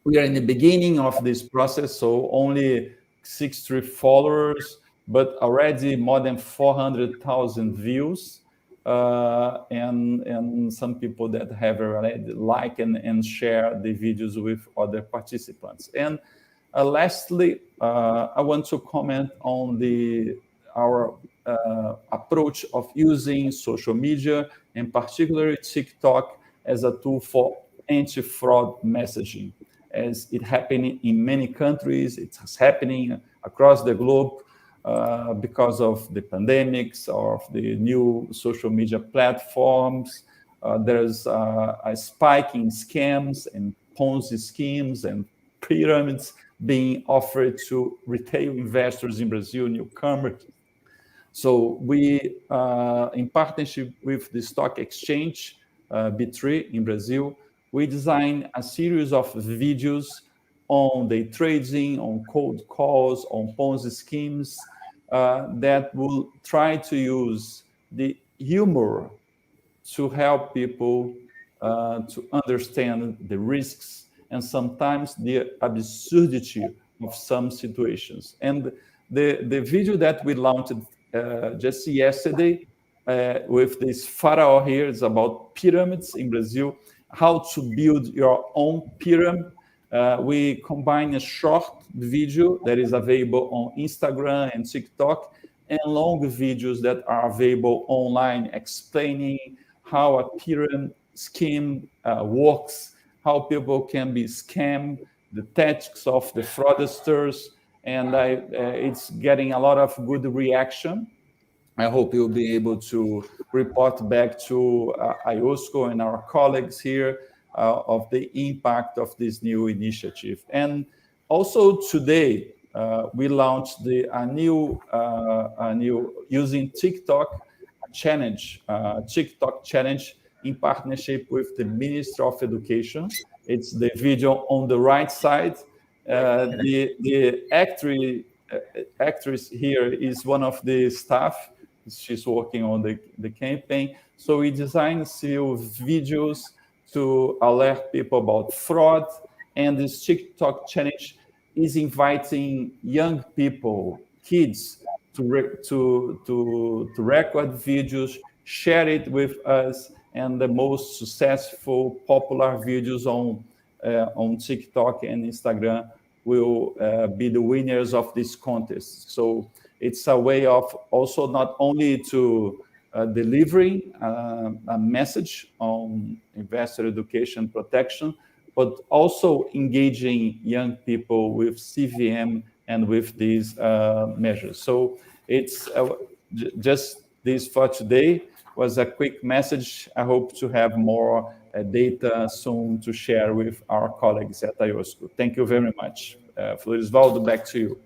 [SPEAKER 8] we are in the beginning of this process, so only 60 followers, but already more than 400,000 views, and some people that have already liked and share the videos with other participants. And lastly, I want to comment on our approach of using social media, and particularly TikTok, as a tool for anti-fraud messaging. As it happening in many countries, it's happening across the globe because of the pandemics or the new social media platforms. There's a spike in scams and Ponzi schemes and pyramids being offered to retail investors in Brazil, newcomers. So we, in partnership with the stock exchange, B3 in Brazil, we designed a series of videos on day trading, on cold calls, on Ponzi schemes, that will try to use the humor to help people to understand the risks and sometimes the absurdity of some situations. And the video that we launched just yesterday with this pharaoh here is about pyramids in Brazil, how to build your own pyramid. We combine a short video that is available on Instagram and TikTok, and long videos that are available online explaining how a pyramid scheme works, how people can be scammed, the tactics of the fraudsters, and it's getting a lot of good reaction. I hope you'll be able to report back to IOSCO and our colleagues here of the impact of this new initiative. And also today, we launched a new using TikTok challenge, TikTok challenge in partnership with the Ministry of Education. It's the video on the right side. The actress here is one of the staff. She's working on the campaign. So we designed a series of videos to alert people about fraud. And this TikTok challenge is inviting young people, kids, to record videos, share it with us, and the most successful, popular videos on TikTok and Instagram will be the winners of this contest. So it's a way of also not only to delivering a message on investor education protection, but also engaging young people with CVM and with these measures. So it's just this for today was a quick message. I hope to have more data soon to share with our colleagues at IOSCO. Thank you very much. Florisvaldo, back to you.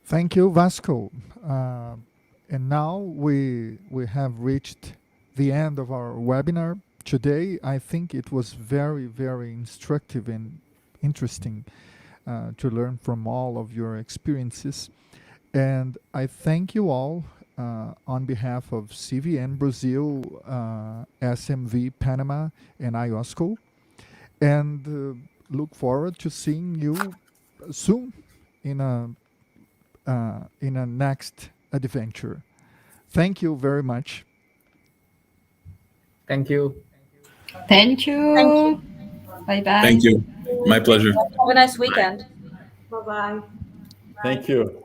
[SPEAKER 1] Thank you, Vasco. And now we have reached the end of our webinar today. I think it was very, very instructive and interesting to learn from all of your experiences. And I thank you all on behalf of CVM Brazil, SMV Panama, and IOSCO, and look forward to seeing you soon in a next adventure. Thank you very much.
[SPEAKER 2] Thank you.
[SPEAKER 3] Thank you.
[SPEAKER 5] Thank you.
[SPEAKER 3] Bye-bye.
[SPEAKER 4] Thank you. My pleasure.
[SPEAKER 5] Have a nice weekend.
[SPEAKER 7] Bye-bye.
[SPEAKER 8] Thank you.